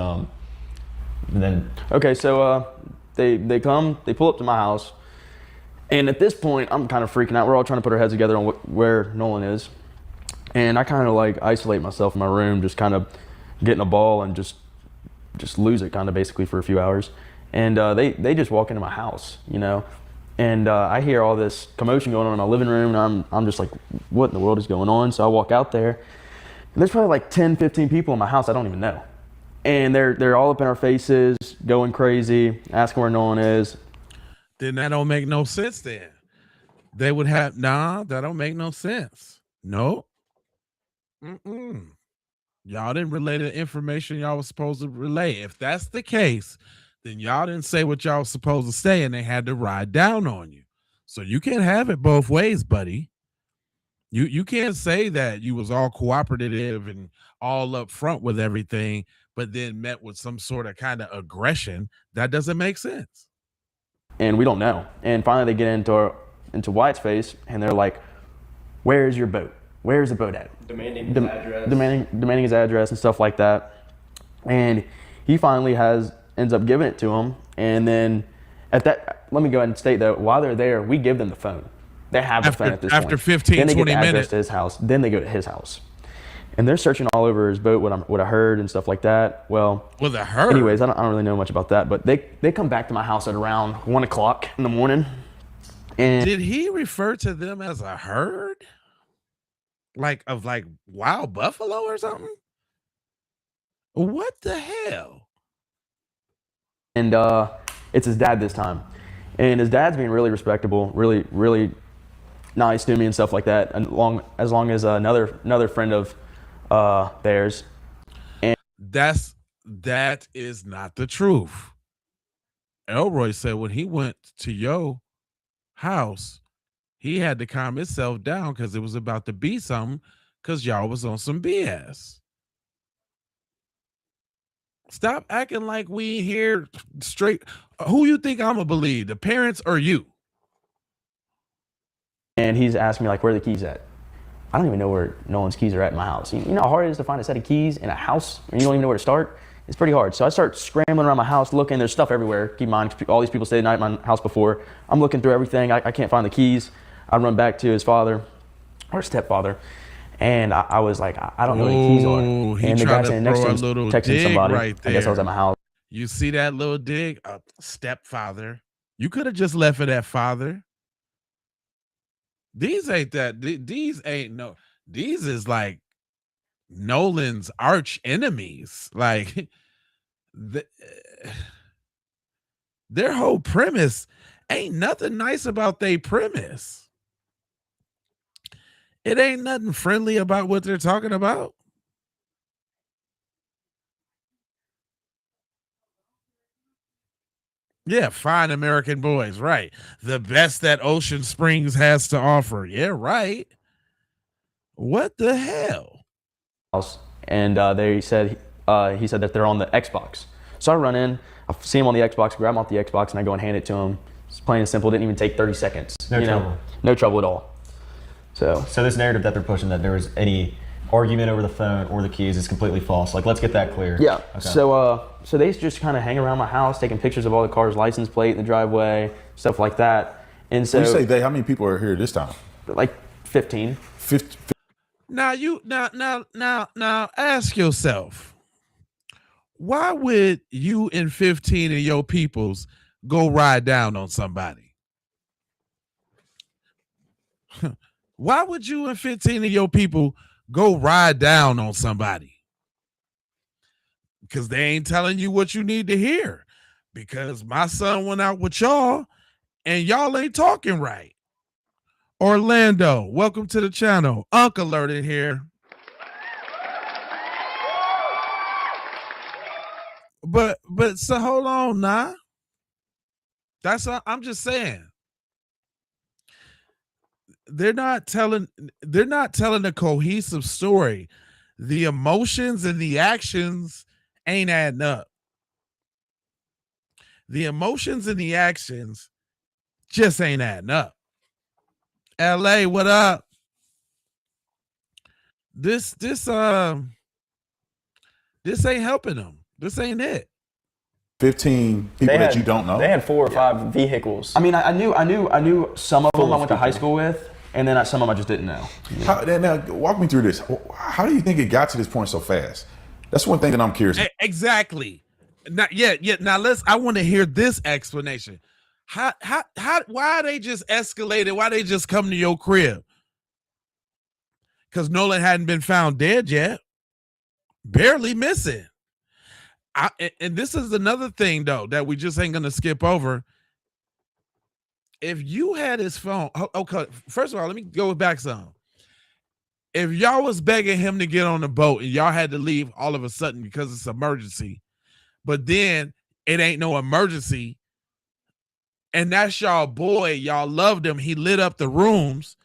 then Okay, so they come, they pull up to my house, and at this point, I'm kind of freaking out. We're all trying to put our heads together on where Nolan is, and I kind of like isolate myself in my room, just kind of get in a ball and just lose it, kind of basically for a few hours. And they just walk into my house, you know, and I hear all this commotion going on in my living room, and I'm just like, what in the world is going on? So I walk out there. And there's probably like 10, 15 people in my house I don't even know. And they're all up in our faces, going crazy, asking where Nolan is. Then that don't make no sense then. They would have, that don't make no sense. No. Y'all didn't relay the information y'all was supposed to relay. If that's the case, then y'all didn't say what y'all was supposed to say and they had to ride down on you. So you can't have it both ways, buddy. You can't say that you was all cooperative and all up front with everything, but then met with some sort of kind of aggression. That doesn't make sense. And we don't know. And finally they get into Wyatt's face and they're like, where's your boat? Where's the boat at? Demanding his address. Demanding his address and stuff like that. And he finally ends up giving it to him. And then let me go ahead and state that while they're there, we give them the phone. They have the phone at this point. After 15, then they 20 get the address minutes. to his house. Then they go to his house. And they're searching all over his boat, what I heard and stuff like that. Well, With a herd. anyways, I don't really know much about that. But they come back to my house at around 1 o'clock in the morning. And Did he refer to them as a herd? Like wild buffalo or something? What the hell? And it's his dad this time. And his dad's being really respectable, really, really nice to me and stuff like that. And as long as another friend of theirs. That is not the truth. Elroy said when he went to your house, he had to calm himself down because it was about to be something because y'all was on some BS. Stop acting like we here straight. Who you think I'm gonna believe, the parents or you? And he's asking me like, where are the keys at? I don't even know where Nolan's keys are at in my house. You know how hard it is to find a set of keys in a house and you don't even know where to start? It's pretty hard. So I start scrambling around my house looking. There's stuff everywhere. Keep in mind, all these people stayed the night at my house before. I'm looking through everything. I can't find the keys. I run back to his father or stepfather. And I was like, I don't know where the keys are. He And the tried guy to standing next to throw him a little texting dig somebody. right I guess I was there. at my house. You see that little dig? Stepfather. You could have just left it at father. These ain't that. These ain't no. These is like Nolan's arch enemies. Like their whole premise ain't nothing nice about their premise. It ain't nothing friendly about what they're talking about. Yeah, fine American boys, right? The best that Ocean Springs has to offer. Yeah, right. What the hell? House, and they said he said that they're on the Xbox. So I run in, I see him on the Xbox, grab him off the Xbox, and I go and hand it to him. It's plain and simple. Didn't even take 30 seconds. No trouble. No trouble at all. So this narrative that they're pushing that there was any argument over the phone or the keys is completely false. Like, let's get that clear. yeah. Okay. So they just kind of hang around my house, taking pictures of all the cars' license plate in the driveway, stuff like that. And so When you say they, how many people are here this time? like 15. 50, Now you now ask yourself, why would you and 15 of your peoples go ride down on somebody? Why would you and 15 of your people go ride down on somebody? Because they ain't telling you what you need to hear. Because my son went out with y'all and y'all ain't talking right. Orlando, welcome to the channel. Uncle Alert in here. But so hold on now. I'm just saying. They're not telling a cohesive story. The emotions and the actions ain't adding up. The emotions and the actions just ain't adding up. LA, what up? This ain't helping them. This ain't it. 15 people that you don't know? They had 4 or 5 vehicles. I mean, I knew some of them I went to high school with, and then some of them I just didn't know. Now, walk me through this. How do you think it got to this point so fast? That's one thing that I'm curious. Exactly. Not yet. Now I want to hear this explanation. Why they just escalated? Why they just come to your crib? Because Nolan hadn't been found dead yet. Barely missing. And this is another thing, though, that we just ain't going to skip over. If you had his phone, okay, first of all, let me go back some. If y'all was begging him to get on the boat and y'all had to leave all of a sudden because it's emergency, but then it ain't no emergency, and that's y'all boy, y'all loved him, he lit up the rooms,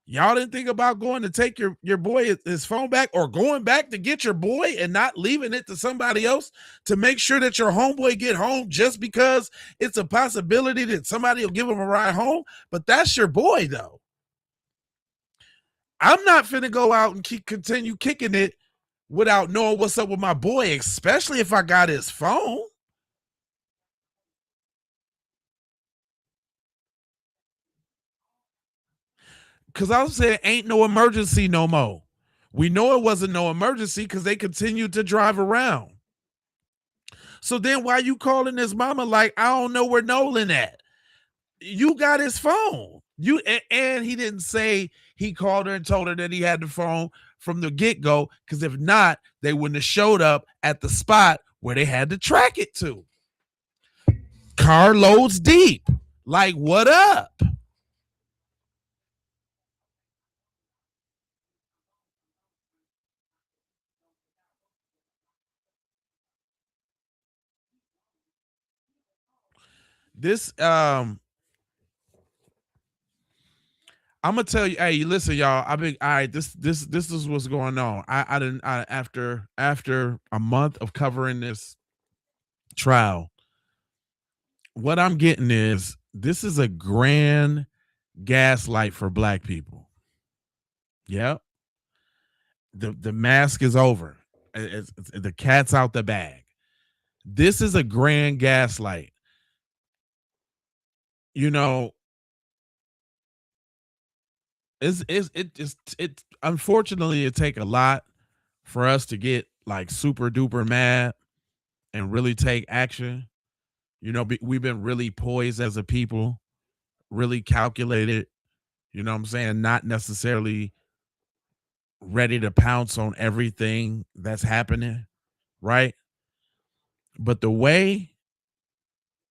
y'all didn't think about going to take your boy his phone back, or going back to get your boy and not leaving it to somebody else to make sure that your homeboy get home just because it's a possibility that somebody will give him a ride home? But that's your boy, though. I'm not finna go out and continue kicking it without knowing what's up with my boy, especially if I got his phone. Because I was saying ain't no emergency no more. We know it wasn't no emergency because they continued to drive around. So then why you calling his mama like, I don't know where Nolan at? You got his phone. And he didn't say he called her and told her that he had the phone from the get-go, because if not, they wouldn't have showed up at the spot where they had to track it to. Car loads deep. Like, what up? This I'm gonna tell you, hey, listen, y'all. I've been all right. This is what's going on. After a month of covering this trial, what I'm getting is this is a grand gaslight for black people. Yep. The mask is over. The cat's out the bag. This is a grand gaslight. You know, it unfortunately it take a lot for us to get like super duper mad and really take action. You know, we've been really poised as a people, really calculated, you know what I'm saying, not necessarily ready to pounce on everything that's happening, right? But the way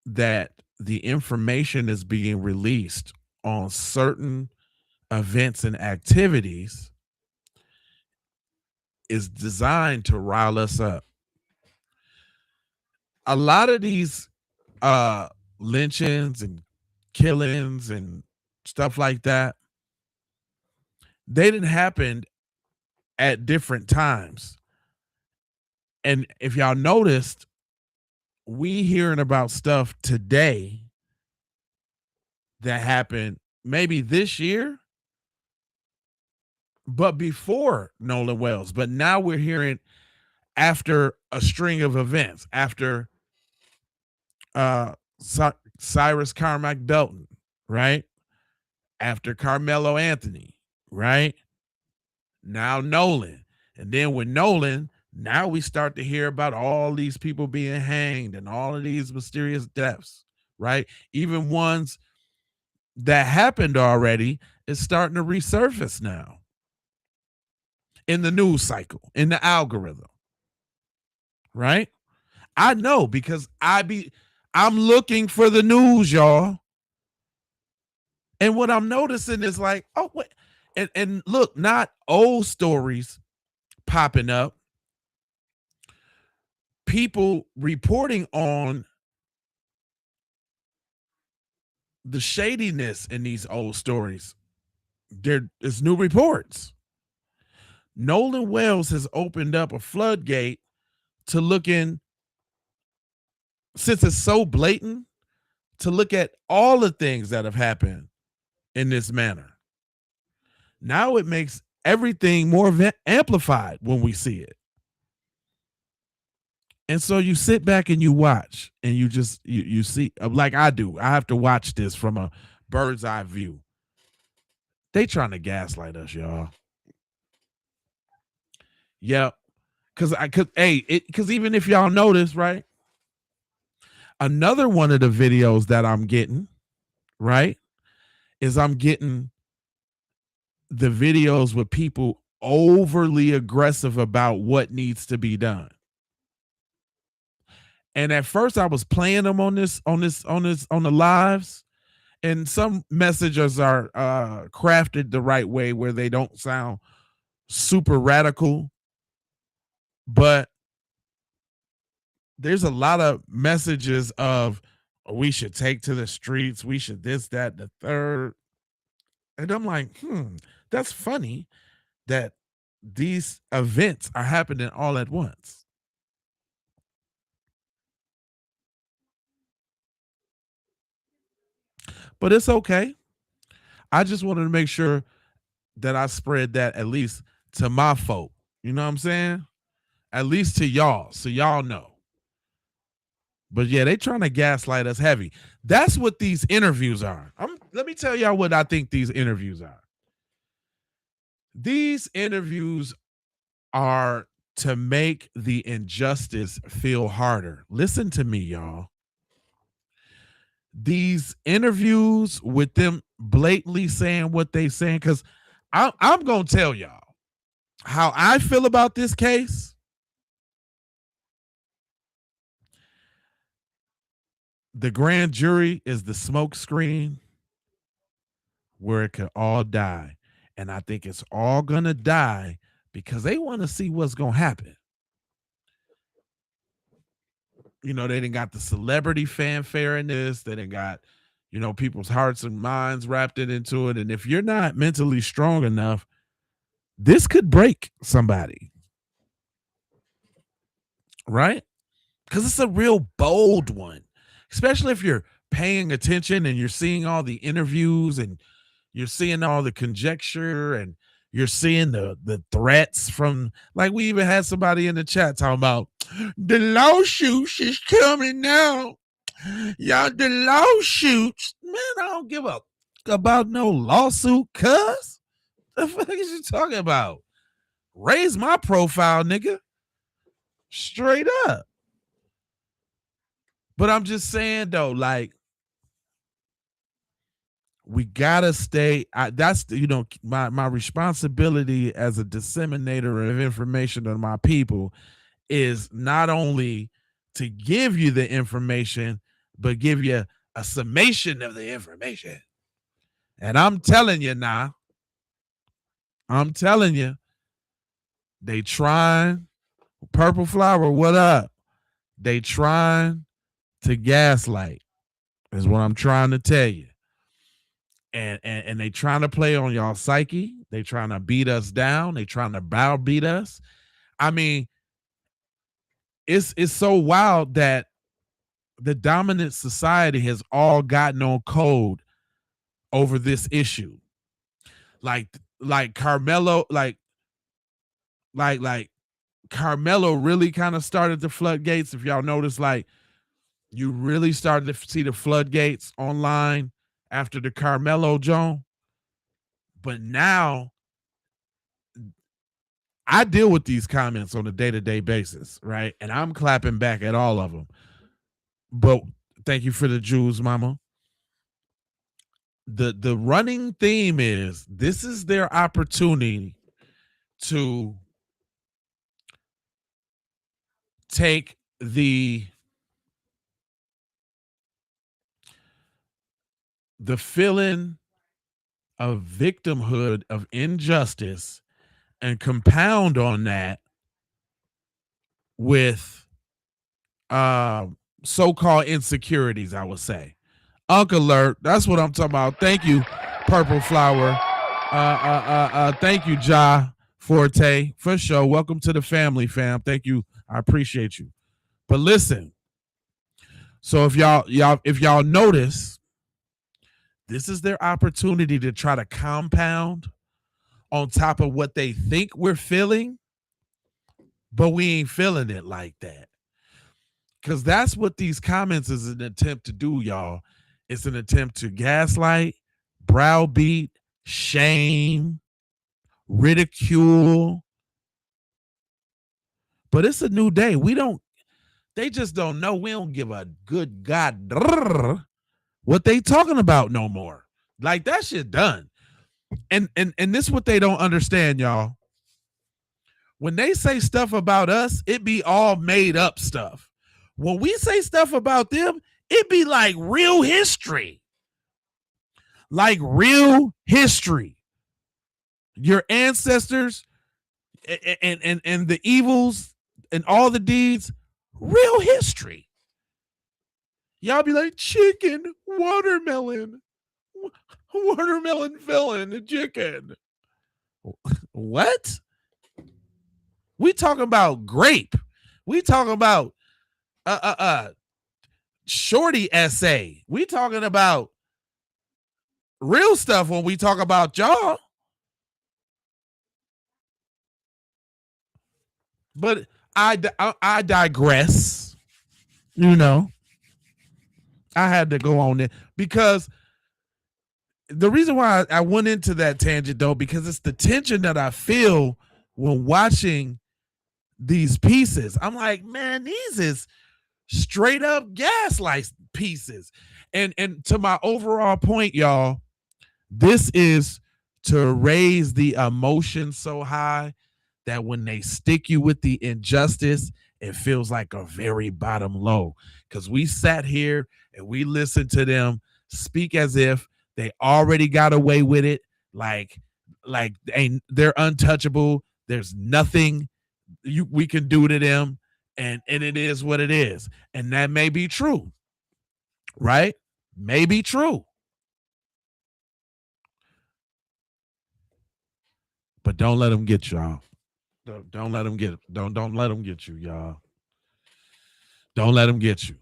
that the information is being released on certain events and activities is designed to rile us up. A lot of these lynchings and killings and stuff like that, they didn't happen at different times. And if y'all noticed, we hearing about stuff today that happened maybe this year, but before Nolan Wells. But now we're hearing after a string of events, after Cyrus Carmack Belton, right? After Carmelo Anthony, right? Now Nolan. And then with Nolan, now we start to hear about all these people being hanged and all of these mysterious deaths, right? Even ones that happened already is starting to resurface now in the news cycle, in the algorithm, right? I know because I'm looking for the news, y'all. And what I'm noticing is like, oh, wait. And look, not old stories popping up, people reporting on the shadiness in these old stories. There is new reports. Nolan Wells has opened up a floodgate to look in, since it's so blatant, to look at all the things that have happened in this manner. Now it makes everything more amplified when we see it. And so you sit back and you watch and you just you see, like I do. I have to watch this from a bird's eye view. They trying to gaslight us, y'all. Yeah. Cause even if y'all notice, right? Another one of the videos that I'm getting, right, is I'm getting the videos with people overly aggressive about what needs to be done. And at first I was playing them on the lives, and some messages are crafted the right way where they don't sound super radical, but there's a lot of messages of we should take to the streets, we should this, that, the third. And I'm like, that's funny that these events are happening all at once. But it's okay. I just wanted to make sure that I spread that at least to my folk. You know what I'm saying? At least to y'all, so y'all know. But yeah, they trying to gaslight us heavy. That's what these interviews are. Let me tell y'all what I think these interviews are. These interviews are to make the injustice feel harder. Listen to me, y'all. These interviews with them blatantly saying what they saying, because I'm going to tell y'all how I feel about this case. The grand jury is the smoke screen where it could all die. And I think it's all going to die because they want to see what's going to happen. You know, they done got the celebrity fanfare in this. They done got, you know, people's hearts and minds wrapped into it. And if you're not mentally strong enough, this could break somebody. Right? Because it's a real bold one, especially if you're paying attention and you're seeing all the interviews and you're seeing all the conjecture and you're seeing the threats from, like, we even had somebody in the chat talking about the lawsuits is coming now. Y'all, the lawsuits, man, I don't give a about no lawsuit, cuz. The fuck is you talking about? Raise my profile, nigga. Straight up. But I'm just saying though, like, we gotta stay. That's, you know, my responsibility as a disseminator of information to my people is not only to give you the information, but give you a summation of the information. And I'm telling you now, they trying, Purple Flower, what up? They trying to gaslight. is what I'm trying to tell you. And they trying to play on y'all psyche. They trying to beat us down. They trying to browbeat us. I mean, it's so wild that the dominant society has all gotten on code over this issue. Like Carmelo, like Carmelo really kind of started the floodgates. If y'all notice, like you really started to see the floodgates online after the Carmelo Joan. But now I deal with these comments on a day-to-day basis, right? And I'm clapping back at all of them. But thank you for the Jews, mama. The running theme is this is their opportunity to take the feeling of victimhood of injustice and compound on that with so-called insecurities, I would say. Uncle Alert, that's what I'm talking about. Thank you, Purple Flower. Thank you, Ja Forte, for sure. Welcome to the family, fam. Thank you. I appreciate you. But listen, so if y'all notice, this is their opportunity to try to compound on top of what they think we're feeling, but we ain't feeling it like that. Because that's what these comments is an attempt to do, y'all. It's an attempt to gaslight, browbeat, shame, ridicule. But it's a new day. They just don't know. We don't give a good God what they talking about no more. Like that shit done. And this is what they don't understand, y'all. When they say stuff about us, it be all made up stuff. When we say stuff about them, it be like real history. Like real history. Your ancestors and the evils and all the deeds, real history. Y'all be like, chicken, watermelon fell in the chicken. What? We talking about grape. We talking about shorty essay. We talking about real stuff when we talk about y'all. But I digress. You know, I had to go on it because the reason why I went into that tangent though, because it's the tension that I feel when watching these pieces. I'm like, man, these is straight up gaslight pieces. And to my overall point, y'all, this is to raise the emotion so high that when they stick you with the injustice, it feels like a very bottom low. Because we sat here and we listened to them speak as if they already got away with it. Like they're untouchable. There's nothing we can do to them. And it is what it is. And that may be true. Right? May be true. But don't let them get y'all. Don't let them get don't let them get you, y'all. Don't let them get you.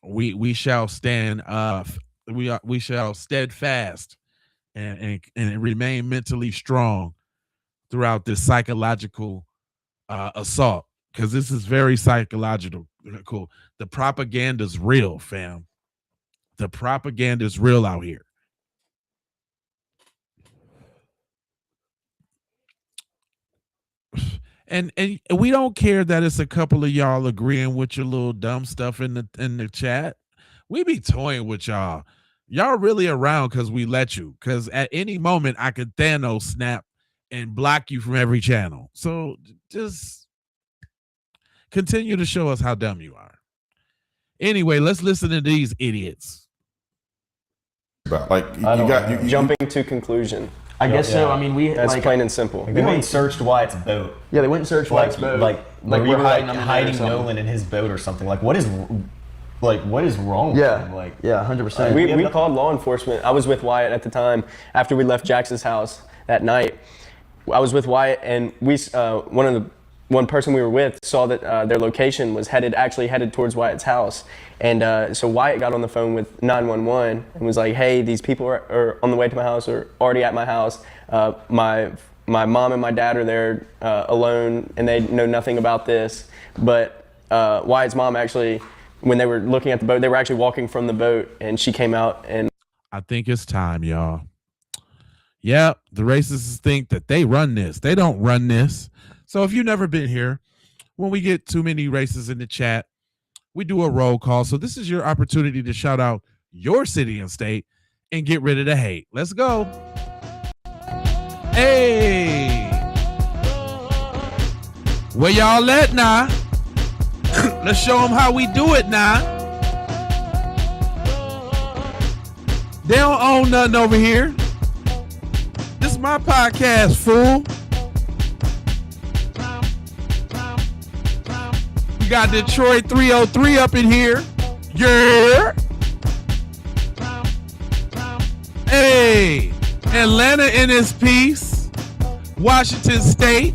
We shall stand we shall steadfast and remain mentally strong throughout this psychological assault, because this is very psychological. Cool. The propaganda's real, fam. The propaganda's real out here. And we don't care that it's a couple of y'all agreeing with your little dumb stuff in the chat. We be toying with y'all. Y'all really around because we let you. Because at any moment I could Thanos snap and block you from every channel. So just continue to show us how dumb you are. Anyway, let's listen to these idiots. Like you jumping to conclusion. I guess so. I mean, that's plain and simple. They went and searched Wyatt's boat. Yeah, they went and searched Wyatt's boat. Like we were hiding him there or something. Nolan in his boat or something. Like, what is like, what is wrong with Yeah, him? Like, yeah, 100%. We called law enforcement. I was with Wyatt at the time after we left Jax's house that night. I was with Wyatt, and one person we were with saw that their location was actually headed towards Wyatt's house. And so Wyatt got on the phone with 911 and was like, hey, these people are on the way to my house or already at my house. My mom and my dad are there alone, and they know nothing about this. But Wyatt's mom actually, when they were looking at the boat, they were actually walking from the boat, and she came out and I think it's time, y'all. Yep, the racists think that they run this. They don't run this. So if you've never been here, when we get too many racists in the chat, we do a roll call. So this is your opportunity to shout out your city and state and get rid of the hate. Let's go. Hey. Where y'all at now? Let's show them how we do it now. They don't own nothing over here. This is my podcast, fool. We got Detroit 303 up in here. Yeah. Hey. Atlanta in its piece. Washington State.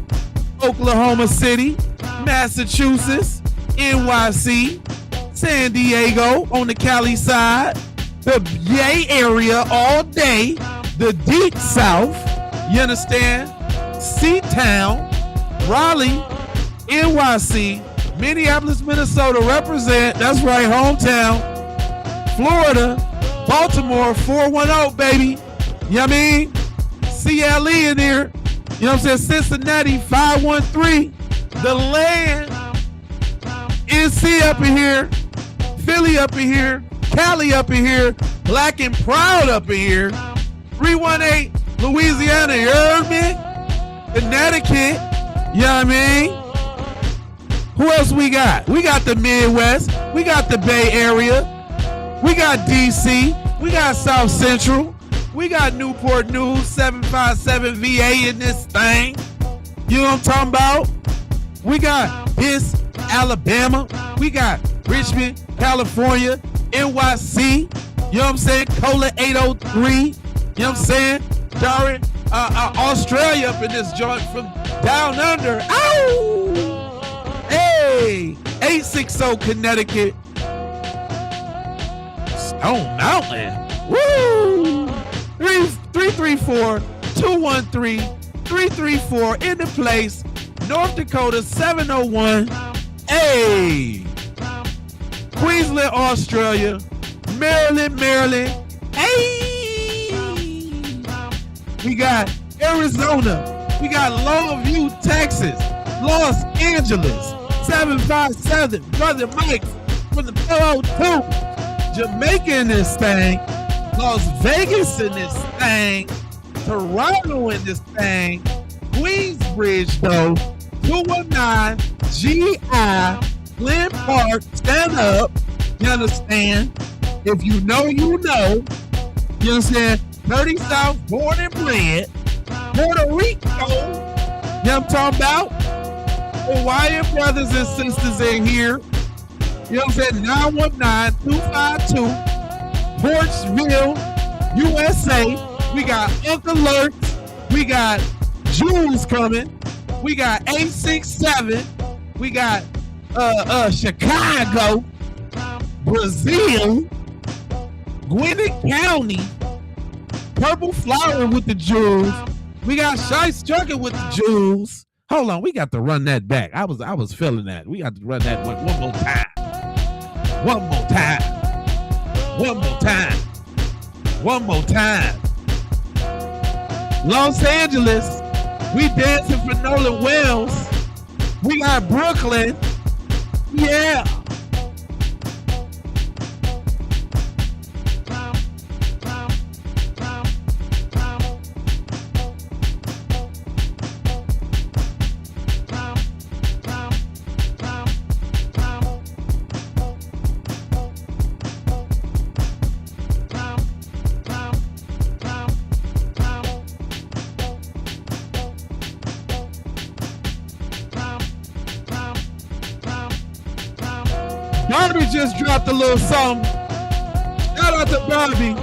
Oklahoma City. Massachusetts. NYC. San Diego on the Cali side. The Bay Area all day. The Deep South. You understand? C-Town. Raleigh. NYC. Minneapolis, Minnesota represent. That's right, hometown. Florida, Baltimore, 410, baby. You know what I mean? CLE in there. You know what I'm saying? Cincinnati, 513. The land. NC up in here. Philly up in here. Cali up in here. Black and Proud up in here. 318, Louisiana, you heard me? Connecticut. You know what I mean? Who else we got? We got the Midwest. We got the Bay Area. We got DC. We got South Central. We got Newport News, 757 VA in this thing. You know what I'm talking about? We got this Alabama. We got Richmond, California, NYC. You know what I'm saying? Cola 803. You know what I'm saying? Darren, Australia up in this joint from down under. Ow! Hey, 860 Connecticut. Stone Mountain. Woo! 334-213-334 in the place. North Dakota 701. Hey! Queensland, Australia. Maryland. Hey! We got Arizona. We got Longview, Texas. Los Angeles. 757, Brother Mike from the 402. Jamaica in this thing. Las Vegas in this thing. Toronto in this thing. Queensbridge, though. 219, GI, Glen Park, stand up. You understand? If you know, you know. You understand? 30 South, born and bred. Puerto Rico. You know what I'm talking about? Hawaiian brothers and sisters in here. You know what I'm saying? 919-252. Portsville, USA. We got Uncle Lurks. We got Jules coming. We got 867. We got Chicago, Brazil, Gwinnett County, Purple Flower with the Jules. We got Shy Strucker with the Jules. Hold on, we got to run that back. I was feeling that. We got to run that one more time. One more time. One more time. One more time. Los Angeles, we dancing for Nolan Wells. We got Brooklyn. Yeah. Barbie just dropped a little something. Shout out to Barbie.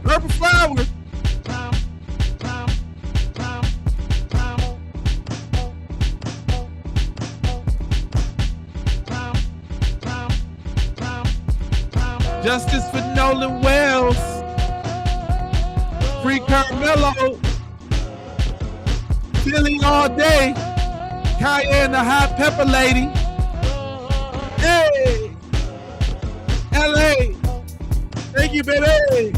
Purple flowers. Justice for Nolan Wells. Free Carmelo. Philly all day. Kaya and the hot pepper lady. Hey. LA. Thank you, baby.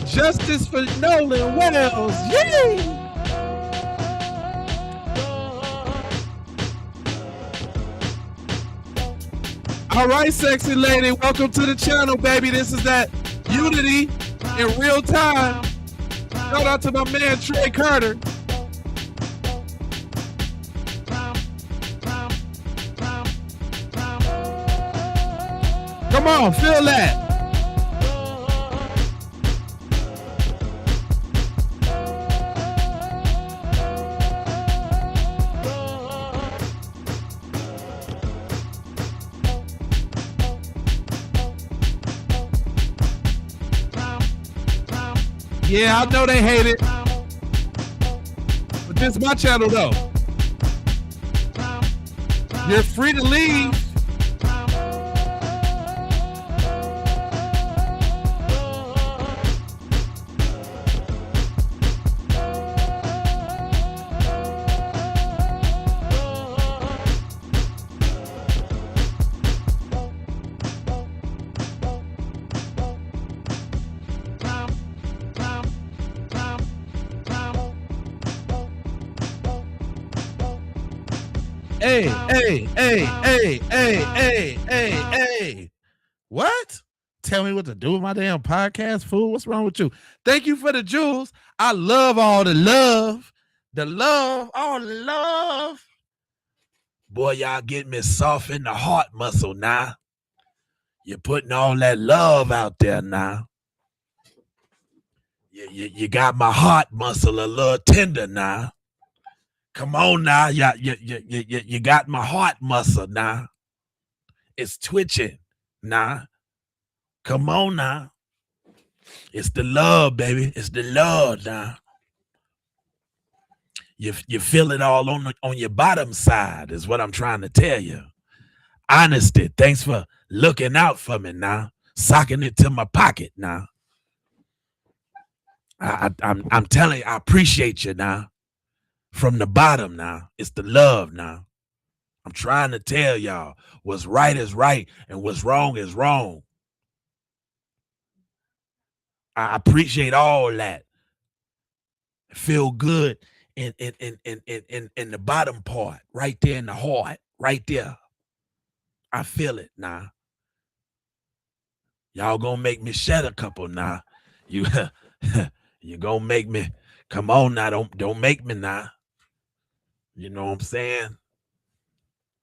Justice for Nolan Wells. Yay! All right, sexy lady, welcome to the channel, baby. This is that Unity in real time. Shout out to my man Trey Carter. Come on, feel that. Yeah, I know they hate it. But this is my channel, though. You're free to leave. Hey. What? Tell me what to do with my damn podcast, fool. What's wrong with you? Thank you for the jewels. I love all the love. All the love. Boy, y'all get me soft in the heart muscle now. You're putting all that love out there now. You got my heart muscle a little tender now. Come on now, you got my heart muscle now. It's twitching now. Come on now. It's the love, baby. It's the love now. You feel it all on your bottom side is what I'm trying to tell you. Honesty. Thanks for looking out for me now. Socking it to my pocket now. I'm telling you, I appreciate you now. From the bottom now. It's the love now. I'm trying to tell y'all what's right is right and what's wrong is wrong. I appreciate all that. Feel good in the bottom part, right there in the heart, right there. I feel it now. Y'all gonna make me shed a couple now. You gonna make me. Come on now, don't make me now. You know what I'm saying?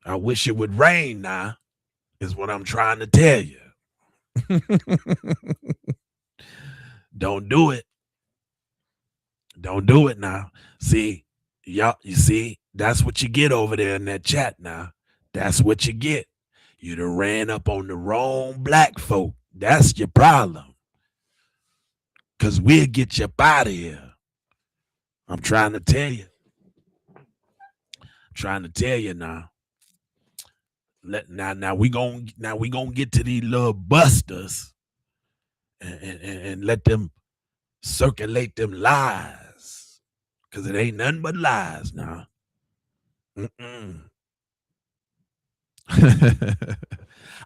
I wish it would rain now, is what I'm trying to tell you. Don't do it. Don't do it now. See, y'all, you see, that's what you get over there in that chat now. That's what you get. You done ran up on the wrong black folk. That's your problem. Because we'll get you up out of here. I'm trying to tell you. Now. Now we gonna get to these little busters and let them circulate them lies, because it ain't nothing but lies now.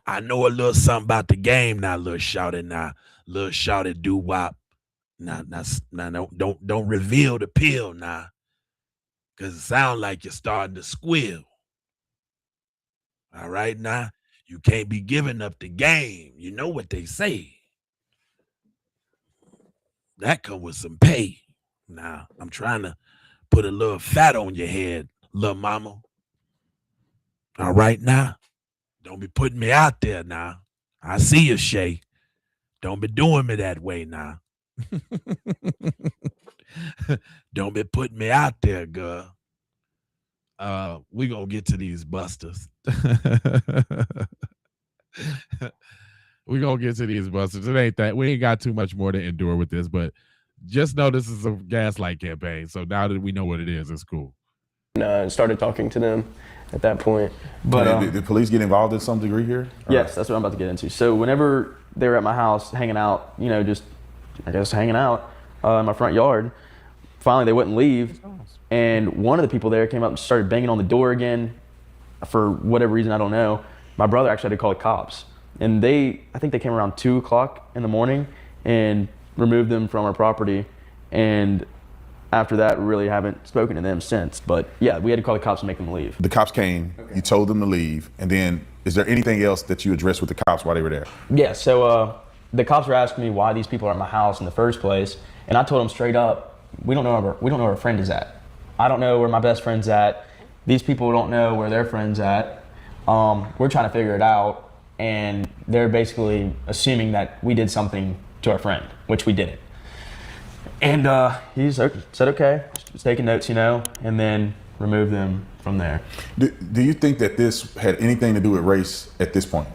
I know a little something about the game now, little shouty now, little shouty doo wop. Now, don't reveal the pill now, because it sounds like you're starting to squeal. All right, now you can't be giving up the game. You know what they say. That come with some pay. Now I'm trying to put a little fat on your head, little mama. All right, now don't be putting me out there now. I see you, Shay. Don't be doing me that way now. Don't be putting me out there, girl. We gonna get to these busters. We gonna get to these busters. It ain't that we ain't got too much more to endure with this, but just know this is a gaslight campaign. So now that we know what it is, it's cool. And started talking to them at that point. But Did the police get involved in some degree here? Or- Yes, that's what I'm about to get into. So whenever they were at my house hanging out, you know, just I guess hanging out in my front yard, finally they wouldn't leave, and one of the people there came up and started banging on the door again for whatever reason, I don't know. My brother actually had to call the cops, and I think they came around 2:00 in the morning and removed them from our property, and after that, we really haven't spoken to them since. But yeah, we had to call the cops and make them leave. The cops came, you told them to leave, and then is there anything else that you addressed with the cops while they were there? Yeah, so the cops were asking me why these people are at my house in the first place, and I told them straight up, we don't know where our friend is at. I don't know where my best friend's at. These people don't know where their friend's at. We're trying to figure it out, and they're basically assuming that we did something to our friend, which we didn't. And he said, okay, just taking notes, you know, and then remove them from there. Do you think that this had anything to do with race at this point?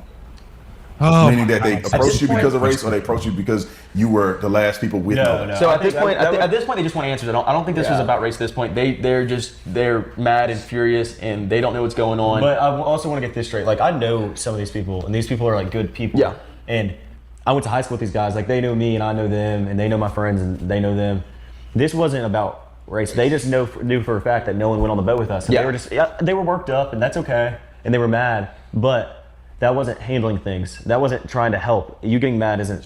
Oh, Meaning that they God. approached you because of race, or they approached you because you were the last people with Nolan? So at this think point, that at this point, they just want answers. I don't think this was about race at this point. They're mad and furious, and they don't know what's going on. But I also want to get this straight. Like, I know some of these people, and these people are like good people. Yeah. And I went to high school with these guys. Like, they know me, and I know them, and they know my friends, and they know them. This wasn't about race. They just knew for a fact that Nolan went on the boat with us. And they were worked up, and that's okay. And they were mad, but that wasn't handling things. That wasn't trying to help. You getting mad isn't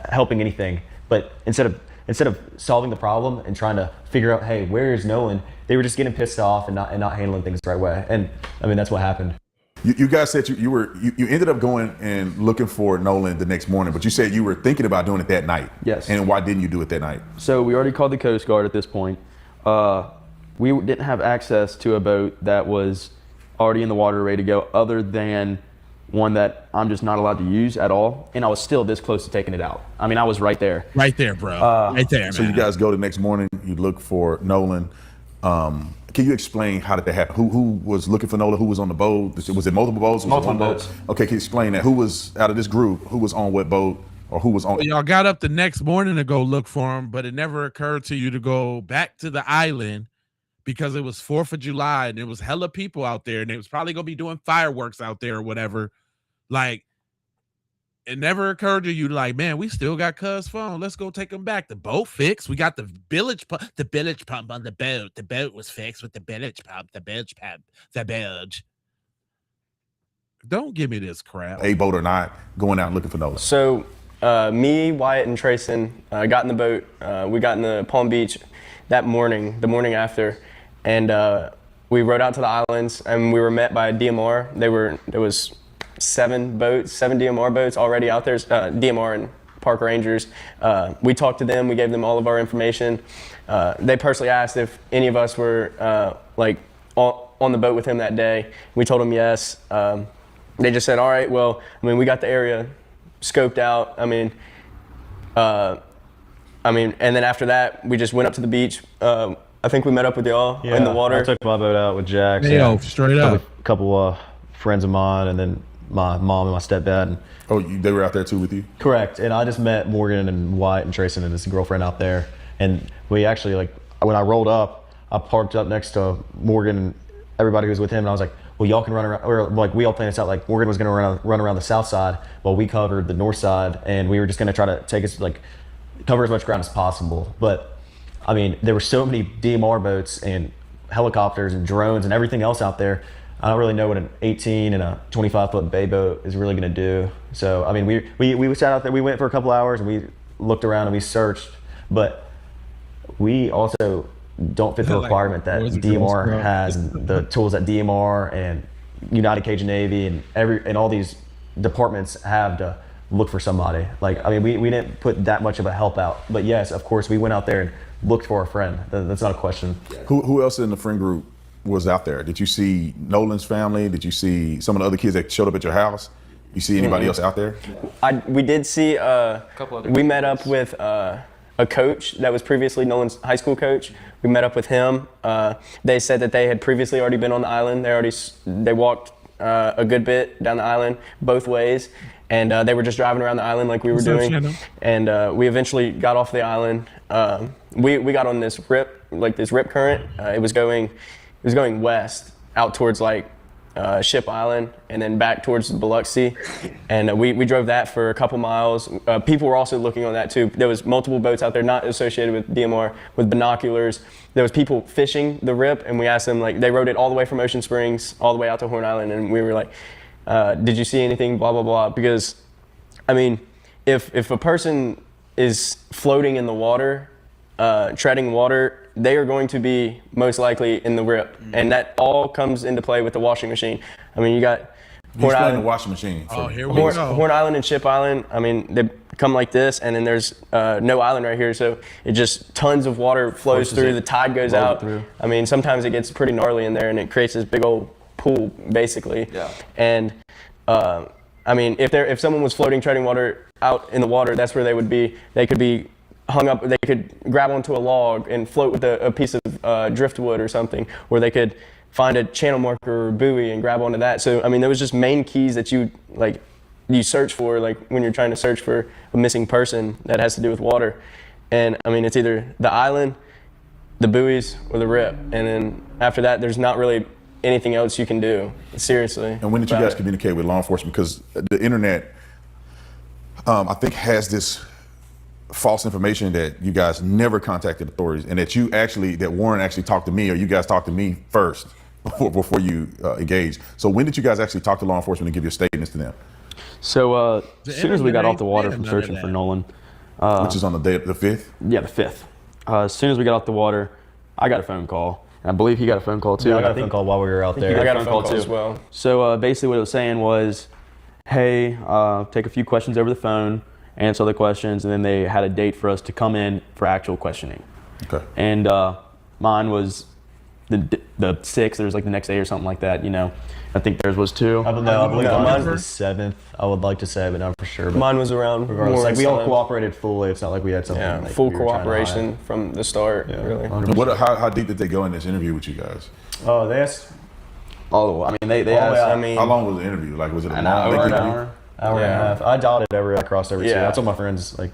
helping anything. But instead of solving the problem and trying to figure out, hey, where is Nolan? They were just getting pissed off and not handling things the right way. And I mean, that's what happened. You guys said you ended up going and looking for Nolan the next morning, but you said you were thinking about doing it that night. Yes. And why didn't you do it that night? So we already called the Coast Guard at this point. We didn't have access to a boat that was already in the water ready to go, other than one that I'm just not allowed to use at all. And I was still this close to taking it out. I mean, I was right there. Right there, bro. Right there, man. So you guys go the next morning, you look for Nolan. Can you explain how did that happen? Who was looking for Nolan? Who was on the boat? Was it multiple boats? Was Multiple it one boats. boat? Okay, can you explain that? Who was out of this group? Who was on what boat? Or who was on? Y'all got up the next morning to go look for him, but it never occurred to you to go back to the island because it was 4th of July and there was hella people out there, and they was probably gonna be doing fireworks out there or whatever. Like, it never occurred to you, like, man, we still got Cuz phone. Let's go take him back. The boat fixed. We got the bilge pump on the boat. The boat was fixed with the bilge pump. The bilge. Don't give me this crap. A boat or not, going out and looking for Nolan. So me, Wyatt, and Trayson got in the boat. We got in the Palm Beach that morning, the morning after, and we rode out to the islands, and we were met by a DMR. There was 7 DMR boats already out there, DMR and park rangers. We talked to them. We gave them all of our information. They personally asked if any of us were on the boat with him that day. We told them yes. They just said, all right, well, I mean, we got the area scoped out. I mean, and then after that, we just went up to the beach. I think we met up with y'all in the water. I took my boat out with Jack. Yo, straight up. A couple friends of mine, and then my mom and my stepdad. Oh, they were out there too with you? Correct. And I just met Morgan and Wyatt and Trayson and his girlfriend out there. And we actually, like, when I rolled up, I parked up next to Morgan and everybody who was with him. And I was like, well, y'all can run around, or like, we all planned this out. Like, Morgan was going to run around the south side while we covered the north side. And we were just going to try to take us, like, cover as much ground as possible. But I mean, there were so many DMR boats and helicopters and drones and everything else out there. I don't really know what an 18 and a 25-foot bay boat is really going to do. So, I mean, we sat out there. We went for a couple hours and we looked around and we searched. But we also don't fit the requirement that DMR has, and the tools that DMR and United Cajun Navy and all these departments have to look for somebody. Like, I mean, we didn't put that much of a help out, but yes, of course, we went out there and looked for a friend. That's not a question. Who else in the friend group was out there? Did you see Nolan's family? Did you see some of the other kids that showed up at your house? You see anybody else out there? We did see couple other we met up with a coach that was previously Nolan's high school coach. We met up with him. They said that they had previously already been on the island. They walked a good bit down the island both ways, and they were just driving around the island like we were doing. And we eventually got off the island. We got on this rip current. It was going west out towards like Ship Island and then back towards Biloxi, and we drove that for a couple miles. People were also looking on that too. There was multiple boats out there not associated with DMR with binoculars. There was people fishing the rip, and we asked them, like, they rode it all the way from Ocean Springs all the way out to Horn Island, and we were like, did you see anything, blah blah blah? Because I mean, if a person is floating in the water, treading water, they are going to be most likely in the rip, and that all comes into play with the washing machine. I mean, you got Horn Island, the washing machine. Oh, here we go. Horn Island and Ship Island. I mean, they come like this, and then there's no island right here, so it just tons of water flows through. The tide goes out. I mean, sometimes it gets pretty gnarly in there, and it creates this big old pool, basically. Yeah. And I mean, if someone was floating, treading water out in the water, that's where they would be. They could be hung up, they could grab onto a log and float with a piece of driftwood or something, or they could find a channel marker or buoy and grab onto that. So, I mean, there was just main keys that you search for, like when you're trying to search for a missing person that has to do with water. And I mean, it's either the island, the buoys, or the rip. And then after that, there's not really anything else you can do, seriously. And when did you guys communicate with law enforcement? Because the internet, I think, has this false information that you guys never contacted authorities, and that Warren actually talked to me, or you guys talked to me first before you engaged. So when did you guys actually talk to law enforcement and give your statements to them? So as soon as we got off the water from searching for Nolan, which is on the day, the 5th? Yeah, the 5th. As soon as we got off the water, I got a phone call. And I believe he got a phone call too. Yeah, I got a phone call while we were out there. I got a phone call as well. So basically what it was saying was, hey, take a few questions over the phone, answer the questions, and then they had a date for us to come in for actual questioning. Okay. And mine was the 6th. There was like the next day or something like that. You know, I think theirs was too. I believe mine was the 7th. I would like to say, but not for sure. But mine was around. regardless, like we all cooperated fully. It's not like we had something. Yeah, like full we were trying to hide. cooperation from the start. Yeah, really. 100%. How deep did they go in this interview with you guys? Oh, they asked. Oh, I mean, they asked. I mean, How long was the interview? Like, was it an hour, Hour and a half. I dotted I crossed every T. Yeah. I told my friends, like,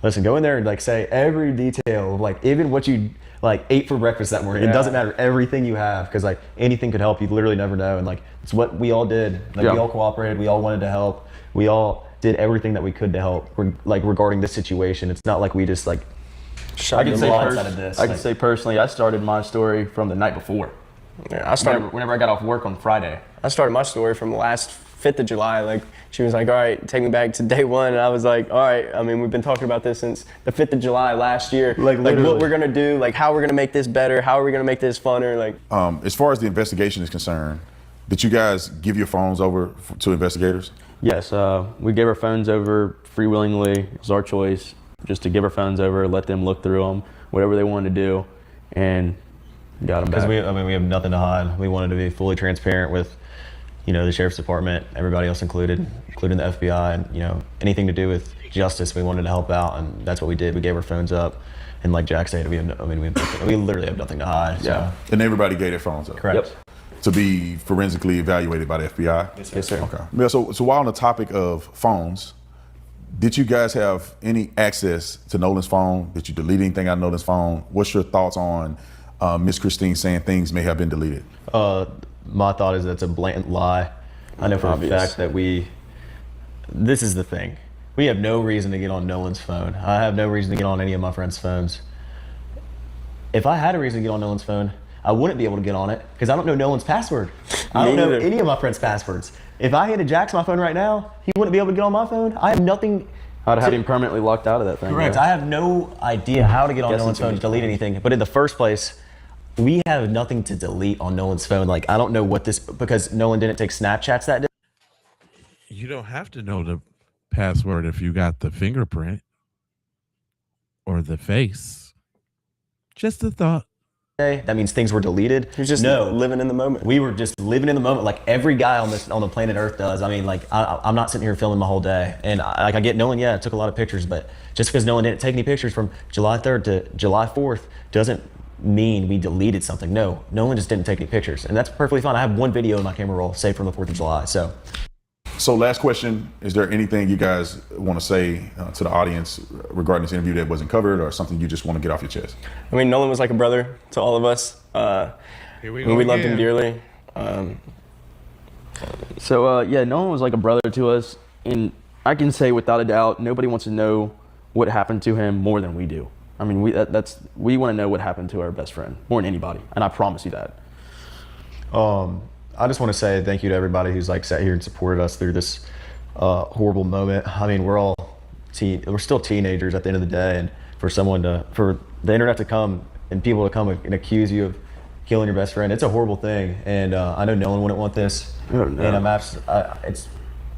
listen, go in there and like say every detail of like even what you like ate for breakfast that morning. It doesn't matter, everything you have, because like anything could help. You literally never know, and like it's what we all did. Like we all cooperated. We all wanted to help. We all did everything that we could to help. Like regarding this situation, it's not like we just like. I can say personally, I started my story from the night before. Yeah, I started whenever I got off work on Friday. I started my story from last 5th of July. Like, she was like, all right, take me back to day one. And I was like, all right, I mean, we've been talking about this since the 5th of July last year. Like what we're going to do, like how we're going to make this better, how are we going to make this funner. Like, as far as the investigation is concerned, did you guys give your phones over to investigators? Yes, we gave our phones over freewillingly. It was our choice just to give our phones over, let them look through them, whatever they wanted to do, and got them back. Because we have nothing to hide. We wanted to be fully transparent with, the sheriff's department, everybody else including the FBI, and anything to do with justice. We wanted to help out, and that's what we did. We gave our phones up, and like Jack said, we literally have nothing to hide. So. Yeah. And everybody gave their phones up. Correct. Yep. To be forensically evaluated by the FBI. Yes, sir. Okay. Yeah. So while on the topic of phones, did you guys have any access to Nolan's phone? Did you delete anything out of Nolan's phone? What's your thoughts on Miss Christine saying things may have been deleted? My thought is that's a blatant lie. I know for a fact that this is the thing. We have no reason to get on Nolan's phone. I have no reason to get on any of my friends' phones. If I had a reason to get on Nolan's phone, I wouldn't be able to get on it because I don't know Nolan's password. I don't know any of my friends' passwords. If I handed Jax my phone right now, he wouldn't be able to get on my phone. I have nothing. I'd have him permanently locked out of that thing. Correct. Yeah. I have no idea how to get on Nolan's phone to delete anything. But in the first place, We have nothing to delete on Nolan's phone. Like, I don't know what this, because Nolan didn't take Snapchats that day. You don't have to know the password if you got the fingerprint or the face. Just a thought. That means things were deleted. You're just living in the moment. We were just living in the moment, like every guy on the planet Earth does. I mean, like I'm not sitting here filming my whole day, and I get Nolan. Yeah, I took a lot of pictures, but just because Nolan didn't take any pictures from July 3rd to July 4th doesn't mean we deleted something. No, Nolan just didn't take any pictures, and that's perfectly fine. I have one video in my camera roll saved from the 4th of July. So last question, is there anything you guys want to say to the audience regarding this interview that wasn't covered, or something you just want to get off your chest? I mean, Nolan was like a brother to all of us. Here we we loved him dearly. Yeah, Nolan was like a brother to us, and I can say without a doubt, nobody wants to know what happened to him more than we do. I mean, we want to know what happened to our best friend more than anybody, and I promise you that. I just want to say thank you to everybody who's like sat here and supported us through this horrible moment. I mean, we're still teenagers at the end of the day, and for the internet to come and people to come and accuse you of killing your best friend, it's a horrible thing. And I know Nolan wouldn't want this. Oh, no. And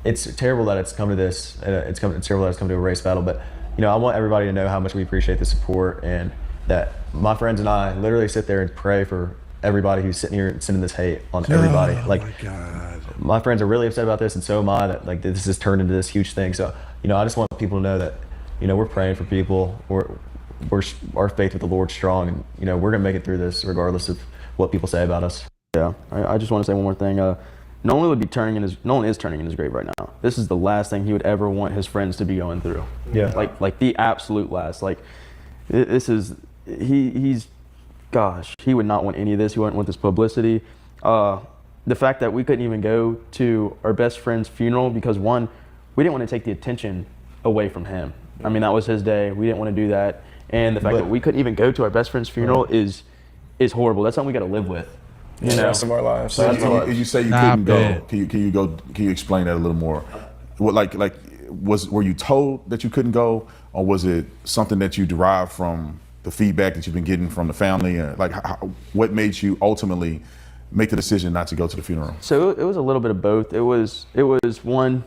it's terrible that it's come to this. It's terrible that it's come to a race battle. But I want everybody to know how much we appreciate the support, and that my friends and I literally sit there and pray for everybody who's sitting here and sending this hate on everybody. My God. My friends are really upset about this, and so am I, that like this has turned into this huge thing. So I just want people to know that we're praying for people. Our faith with the Lord's strong, and we're gonna make it through this regardless of what people say about us. Yeah, I just want to say one more thing. Nolan is turning in his grave right now. This is the last thing he would ever want his friends to be going through. Yeah. Like the absolute last. Like he's gosh, he would not want any of this. He wouldn't want this publicity. The fact that we couldn't even go to our best friend's funeral because, one, we didn't want to take the attention away from him. I mean, that was his day. We didn't want to do that. And the fact that we couldn't even go to our best friend's funeral is horrible. That's something we got to live with. The rest of our lives. So you say you couldn't go. Can you explain that a little more? What were you told that you couldn't go, or was it something that you derived from the feedback that you've been getting from the family? What made you ultimately make the decision not to go to the funeral? So it was a little bit of both. It was one.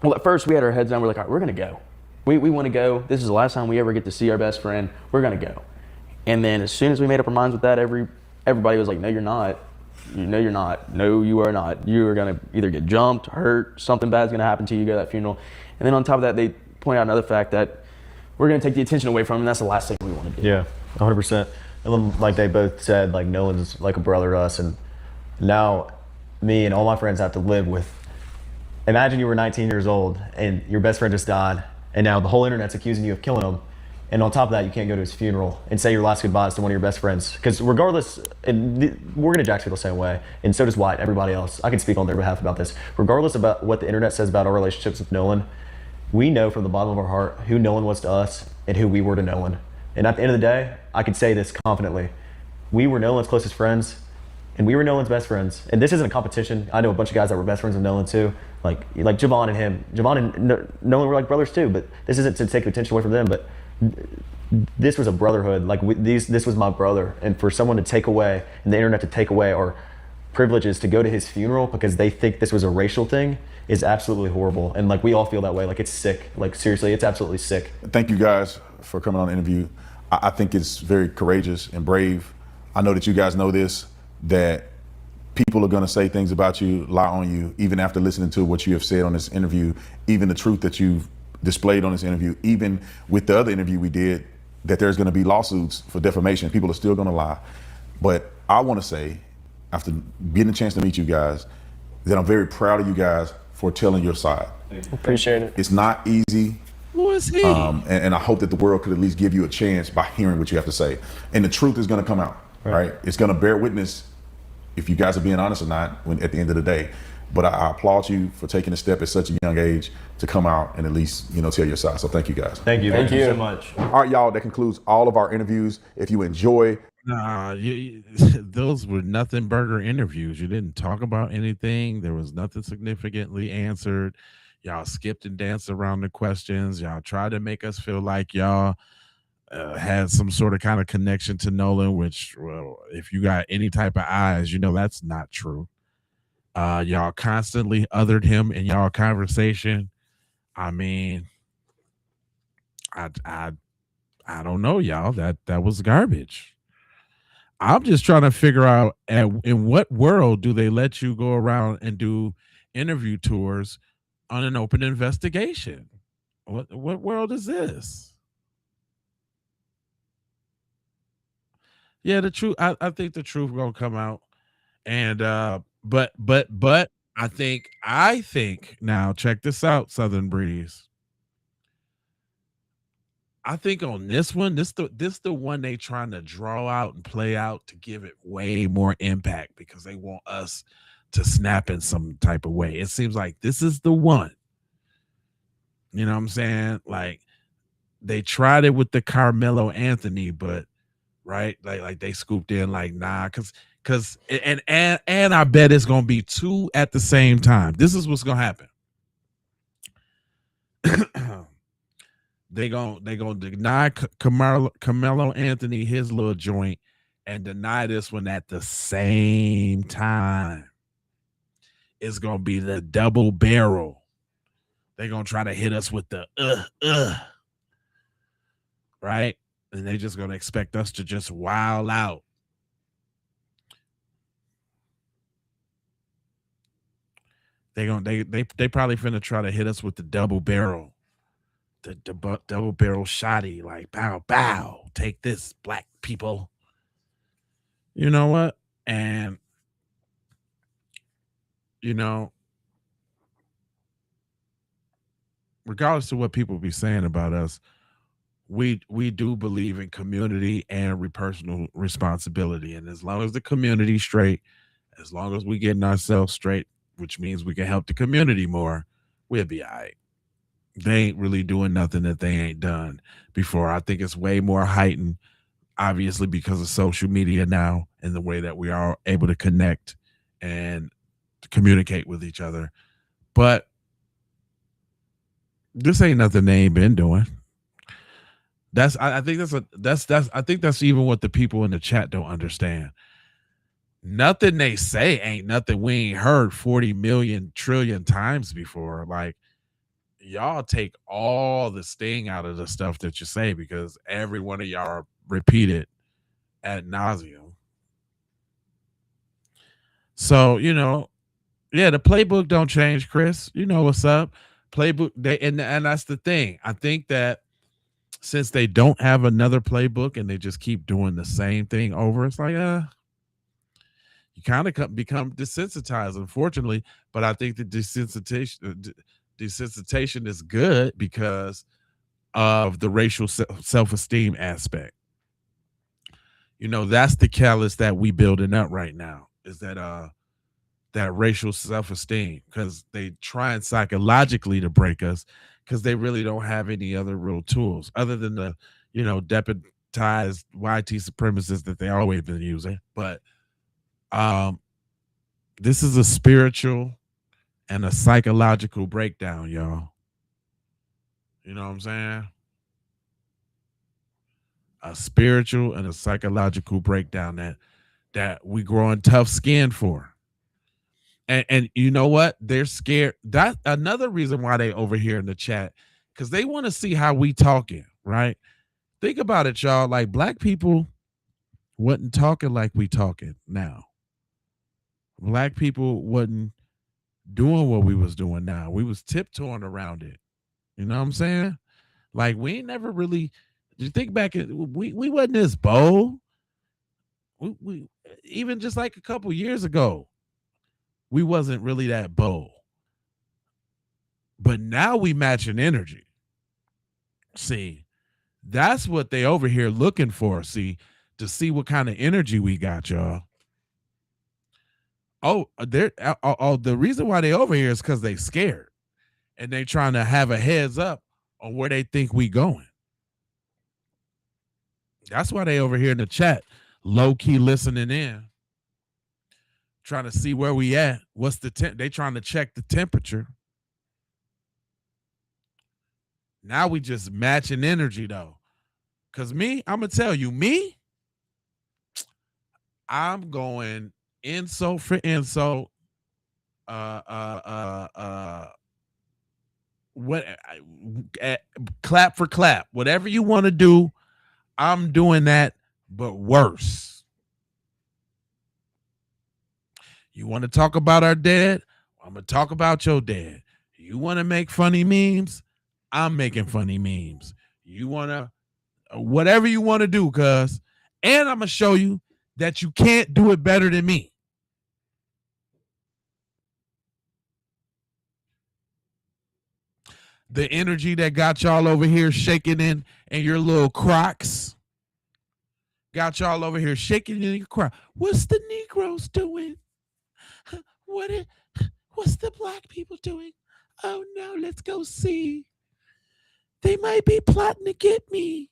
Well, at first we had our heads down. We're like, all right, we're gonna go. We want to go. This is the last time we ever get to see our best friend. We're gonna go. And then as soon as we made up our minds with that, everybody was like, no, you're not. No, you're not. No, you are not. You are gonna either get jumped, hurt, something bad's gonna happen to you. Go to that funeral. And then on top of that, they point out another fact that we're going to take the attention away from him, and that's the last thing we want to do. Yeah, 100%. And then, like they both said, like Nolan's like a brother to us, and now me and all my friends have to live with. Imagine you were 19 years old and your best friend just died, and now the whole internet's accusing you of killing him. And on top of that, you can't go to his funeral and say your last goodbyes to one of your best friends. Because regardless, and we're gonna Jack feel the same way, and so does Wyatt, everybody else. I can speak on their behalf about this. Regardless about what the internet says about our relationships with Nolan, we know from the bottom of our heart who Nolan was to us and who we were to Nolan. And at the end of the day, I can say this confidently. We were Nolan's closest friends, and we were Nolan's best friends. And this isn't a competition. I know a bunch of guys that were best friends with Nolan too. Like Javon and him. Javon and Nolan were like brothers too, but this isn't to take attention away from them, but this was a brotherhood. This was my brother. And for someone to take away, and the internet to take away our privileges to go to his funeral because they think this was a racial thing, is absolutely horrible. And we all feel that way. It's sick. Seriously, it's absolutely sick. Thank you guys for coming on the interview. I think it's very courageous and brave. I know that you guys know this, that people are gonna say things about you, lie on you, even after listening to what you have said on this interview, even the truth that you've displayed on this interview, even with the other interview we did, that there's gonna be lawsuits for defamation. People are still gonna lie. But I wanna say, after getting a chance to meet you guys, that I'm very proud of you guys for telling your side. Appreciate it. It's not easy. Who is he? And I hope that the world could at least give you a chance by hearing what you have to say. And the truth is gonna come out, right? It's gonna bear witness if you guys are being honest or not at the end of the day. But I applaud you for taking a step at such a young age to come out and at least, tell your side. So thank you guys. Thank you. Thank you so much. All right, y'all, that concludes all of our interviews. If you enjoy, Nah, those were nothing burger interviews. You didn't talk about anything. There was nothing significantly answered. Y'all skipped and danced around the questions. Y'all tried to make us feel like y'all had some sort of kind of connection to Nolan, which, well, if you got any type of eyes, that's not true. Y'all constantly othered him in y'all conversation. I mean, I don't know, y'all. That was garbage. I'm just trying to figure out in what world do they let you go around and do interview tours on an open investigation? What world is this? Yeah, the truth. I think the truth gonna come out, and but I think now check this out, Southern Breeze. I think on this one, this the one they trying to draw out and play out to give it way more impact because they want us to snap in some type of way. It seems like this is the one. You know what I'm saying? Like they tried it with the Carmelo Anthony, but right, like they scooped in like nah, because and I bet it's gonna be two at the same time. This is what's gonna happen. They gonna deny Carmelo Anthony his little joint and deny this one at the same time. It's gonna be the double barrel. They're gonna try to hit us with the right, and they're just gonna expect us to just wild out. They probably finna try to hit us with the double barrel. The double barrel shotty, like bow bow, take this, black people. You know what? And regardless of what people be saying about us, we do believe in community and personal responsibility. And as long as the community's straight, as long as we getting ourselves straight, which means we can help the community more, we'll be all right. They ain't really doing nothing that they ain't done before. I think it's way more heightened, obviously, because of social media now and the way that we are able to connect and to communicate with each other. But this ain't nothing they ain't been doing. I think that's even what the people in the chat don't understand. Nothing they say ain't nothing we ain't heard 40 million trillion times before. Like, y'all take all the sting out of the stuff that you say because every one of y'all repeat it ad nauseum. So, yeah, the playbook don't change, Chris. You know what's up. Playbook, and that's the thing. I think that since they don't have another playbook and they just keep doing the same thing over, it's like, you kind of become desensitized, unfortunately. But I think the desensitization is good because of the racial self-esteem aspect. That's the callus that we building up right now, is that racial self-esteem, because they trying psychologically to break us because they really don't have any other real tools other than the deputized YT supremacists that they always been using. But this is a spiritual and a psychological breakdown, y'all. You know what I'm saying? A spiritual and a psychological breakdown that we growing tough skin for. And you know what? They're scared. That's another reason why they over here in the chat, because they want to see how we talking, right? Think about it, y'all. Like, black people wasn't talking like we talking now. Black people wasn't doing what we was doing now. We was tiptoeing around it. You know what I'm saying? Like, we ain't never really, you think back, we wasn't this bold. We even just like a couple years ago, we wasn't really that bold. But now we matching energy. See, that's what they over here looking for. See, to see what kind of energy we got, y'all. Oh, the reason why they over here is because they scared. And they trying to have a heads up on where they think we going. That's why they over here in the chat, low-key listening in, trying to see where we at. What's the they trying to check the temperature. Now we just matching energy, though. Cause I'm gonna tell you, I'm going insult for insult. Uh, uh, uh, uh, what? Clap for clap. Whatever you want to do, I'm doing that, but worse. You want to talk about our dad? I'm gonna talk about your dad. You want to make funny memes? I'm making funny memes. You want to whatever you want to do, cuz. And I'm gonna show you that you can't do it better than me. The energy that got y'all over here shaking in your little Crocs. Got y'all over here shaking in your Crocs. What's the Negroes doing? What's the black people doing? Oh no, let's go see. They might be plotting to get me.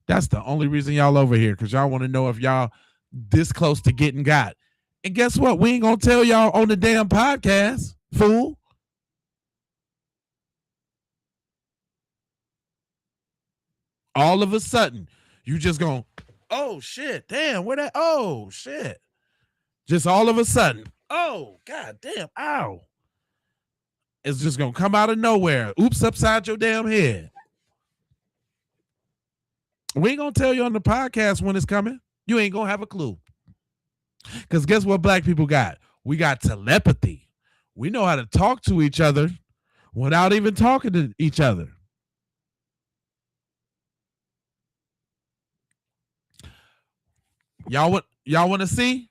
That's the only reason y'all over here, because y'all want to know if y'all this close to getting got. And guess what? We ain't gonna tell y'all on the damn podcast, fool. All of a sudden, you just gonna, oh shit, damn, where that? Oh shit. Just all of a sudden, oh god damn, ow. It's just gonna come out of nowhere. Oops, upside your damn head. We ain't gonna tell you on the podcast when it's coming. You ain't gonna have a clue. Because guess what black people got? We got telepathy. We know how to talk to each other without even talking to each other. Y'all want to see?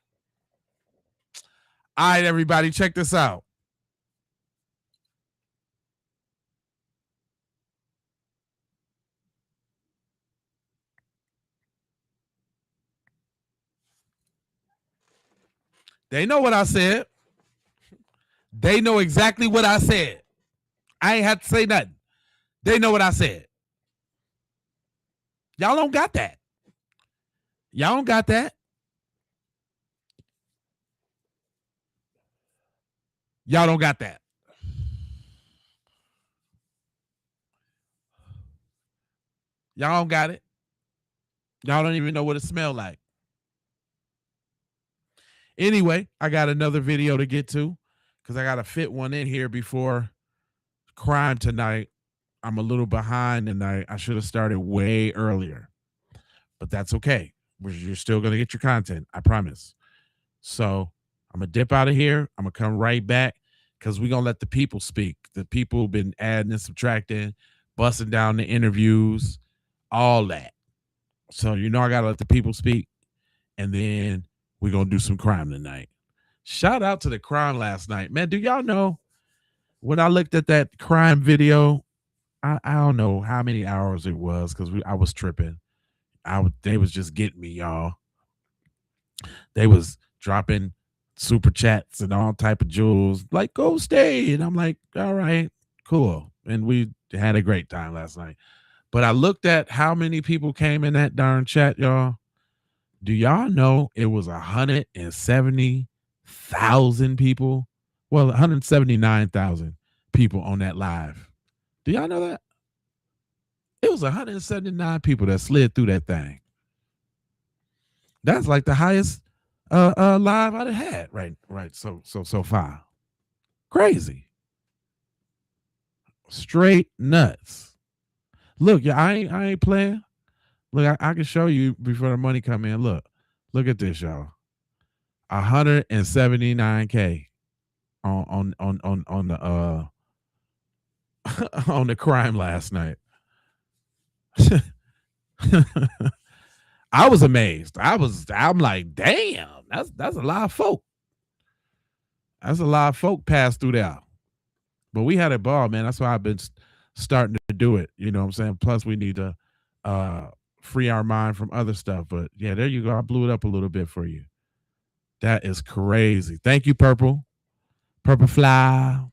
All right, everybody, check this out. They know what I said. They know exactly what I said. I ain't have to say nothing. They know what I said. Y'all don't got that. Y'all don't got that. Y'all don't got that. Y'all don't got it. Y'all don't even know what it smelled like. Anyway, I got another video to get to because I got to fit one in here before crime tonight. I'm a little behind tonight. I should have started way earlier, but that's okay. You're still going to get your content. I promise. So I'm going to dip out of here. I'm going to come right back because we're going to let the people speak. The people have been adding and subtracting, busting down the interviews, all that. So, I got to let the people speak. And then we're going to do some crime tonight. Shout out to the crime last night. Man, do y'all know when I looked at that crime video, I don't know how many hours it was because I was tripping. They was just getting me, y'all. They was dropping super chats and all type of jewels, like go stay. And I'm like, all right, cool. And we had a great time last night. But I looked at how many people came in that darn chat, y'all. Do y'all know it was 170,000 people? Well, 179,000 people on that live. Do y'all know that? It was 179 people that slid through that thing. That's like the highest live I'd have had, right. So far. Crazy. Straight nuts. Look, yeah, I ain't playing. Look, I can show you before the money come in. Look at this, y'all. 179K on the on the crime last night. I was amazed. I'm like, damn, that's a lot of folk. That's a lot of folk passed through there. But we had a ball, man. That's why I've been starting to do it. You know what I'm saying? Plus, we need to free our mind from other stuff. But yeah, there you go. I blew it up a little bit for you. That is crazy. Thank you, Purple Fly.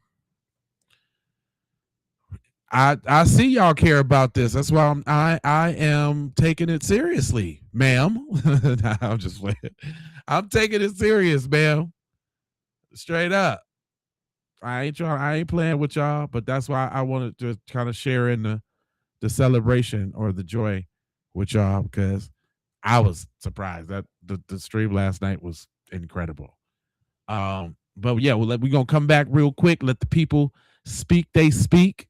I see y'all care about this. That's why I am taking it seriously, ma'am. Nah, I'm just playing. I'm taking it serious, ma'am. Straight up. I ain't playing with y'all, but that's why I wanted to kind of share in the celebration or the joy with y'all because I was surprised that the stream last night was incredible. But yeah, we're gonna come back real quick. Let the people speak. They speak.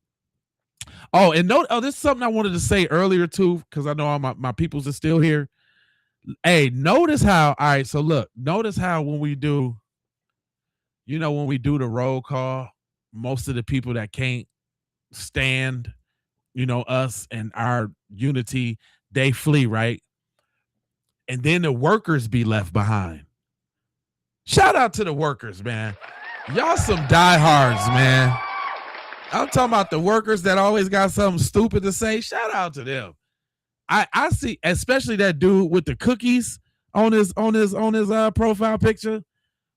Oh, and note. Oh, this is something I wanted to say earlier too, because I know all my peoples are still here. Hey, notice how. All right, so look, notice how when we do, when we do the roll call, most of the people that can't stand, us and our unity, they flee, right? And then the workers be left behind. Shout out to the workers, man. Y'all some diehards, man. I'm talking about the workers that always got something stupid to say. Shout out to them. I see, especially that dude with the cookies on his profile picture,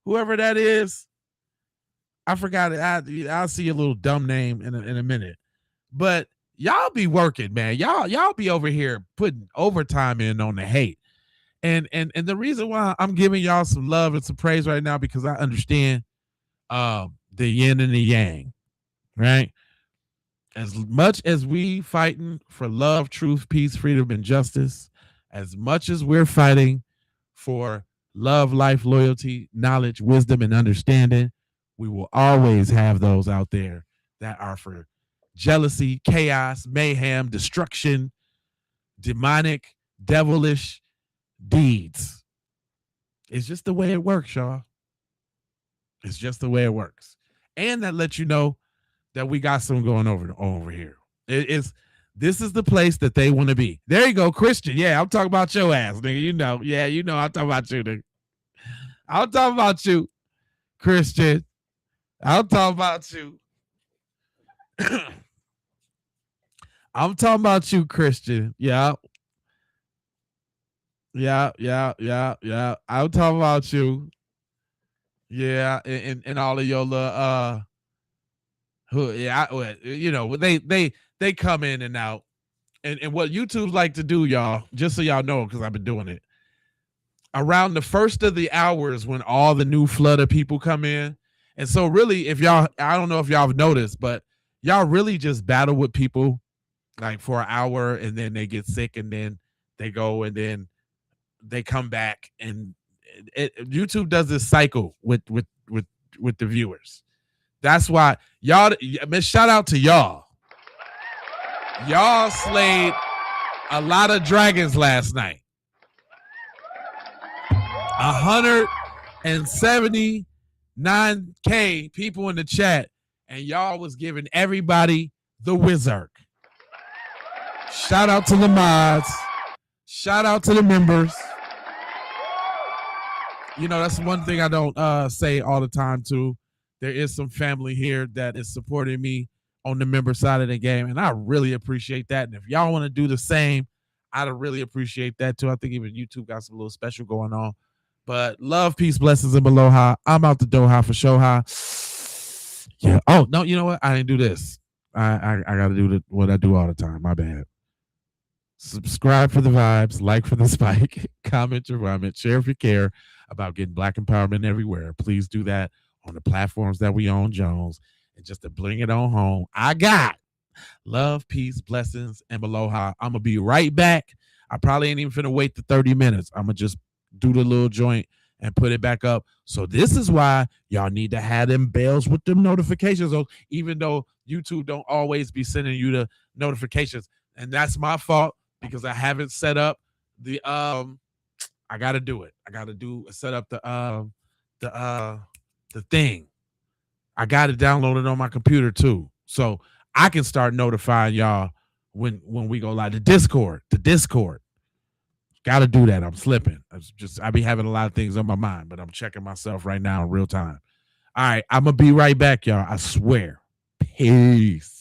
whoever that is. I forgot it. I'll see a little dumb name in a minute. But y'all be working, man. Y'all be over here putting overtime in on the hate. And the reason why I'm giving y'all some love and some praise right now, because I understand the yin and the yang, right? As much as we fighting for love, truth, peace, freedom, and justice, as much as we're fighting for love, life, loyalty, knowledge, wisdom, and understanding, we will always have those out there that are for jealousy, chaos, mayhem, destruction, demonic, devilish deeds. It's just the way it works, y'all. It's just the way it works. And that lets you know that we got some going over here. This is the place that they want to be. There you go, Christian. Yeah, I'm talking about your ass, nigga. Yeah, I'm talking about you, nigga. I'm talking about you, Christian. I'm talking about you. I'm talking about you, Christian. Yeah. I'm talking about you. Yeah, and all of your little they come in and out. And what YouTube's like to do, y'all, just so y'all know, because I've been doing it. Around the first of the hours when all the new flood of people come in. And so really, I don't know if y'all have noticed, but y'all really just battle with people like for an hour, and then they get sick, and then they go, and then they come back, and YouTube does this cycle with the viewers. That's why y'all, shout out to y'all. Y'all slayed a lot of dragons last night. 179K people in the chat, and y'all was giving everybody the wizard. Shout out to the mods. Shout out to the members. That's one thing I don't say all the time too. There is some family here that is supporting me on the member side of the game, and I really appreciate that. And if y'all want to do the same, I'd really appreciate that too. I think even YouTube got some little special going on. But love, peace, blessings, and aloha. I'm out the Doha for Shoha. Yeah. Oh no, you know what? I didn't do this. I got to do what I do all the time. My bad. Subscribe for the vibes, like for the spike, comment your vomit, share if you care about getting Black empowerment everywhere. Please do that on the platforms that we own, Jones. And just to bring it on home, I got love, peace, blessings, and aloha. I'm going to be right back. I probably ain't even finna wait the 30 minutes. I'm going to just do the little joint and put it back up. So this is why y'all need to have them bells with them notifications, even though YouTube don't always be sending you the notifications. And that's my fault, because I haven't set up the I gotta do it. I gotta set up the thing. I got it downloaded on my computer too, so I can start notifying y'all when we go live. The Discord. Gotta do that. I'm slipping. I be having a lot of things on my mind, but I'm checking myself right now in real time. All right, I'm gonna be right back, y'all. I swear. Peace.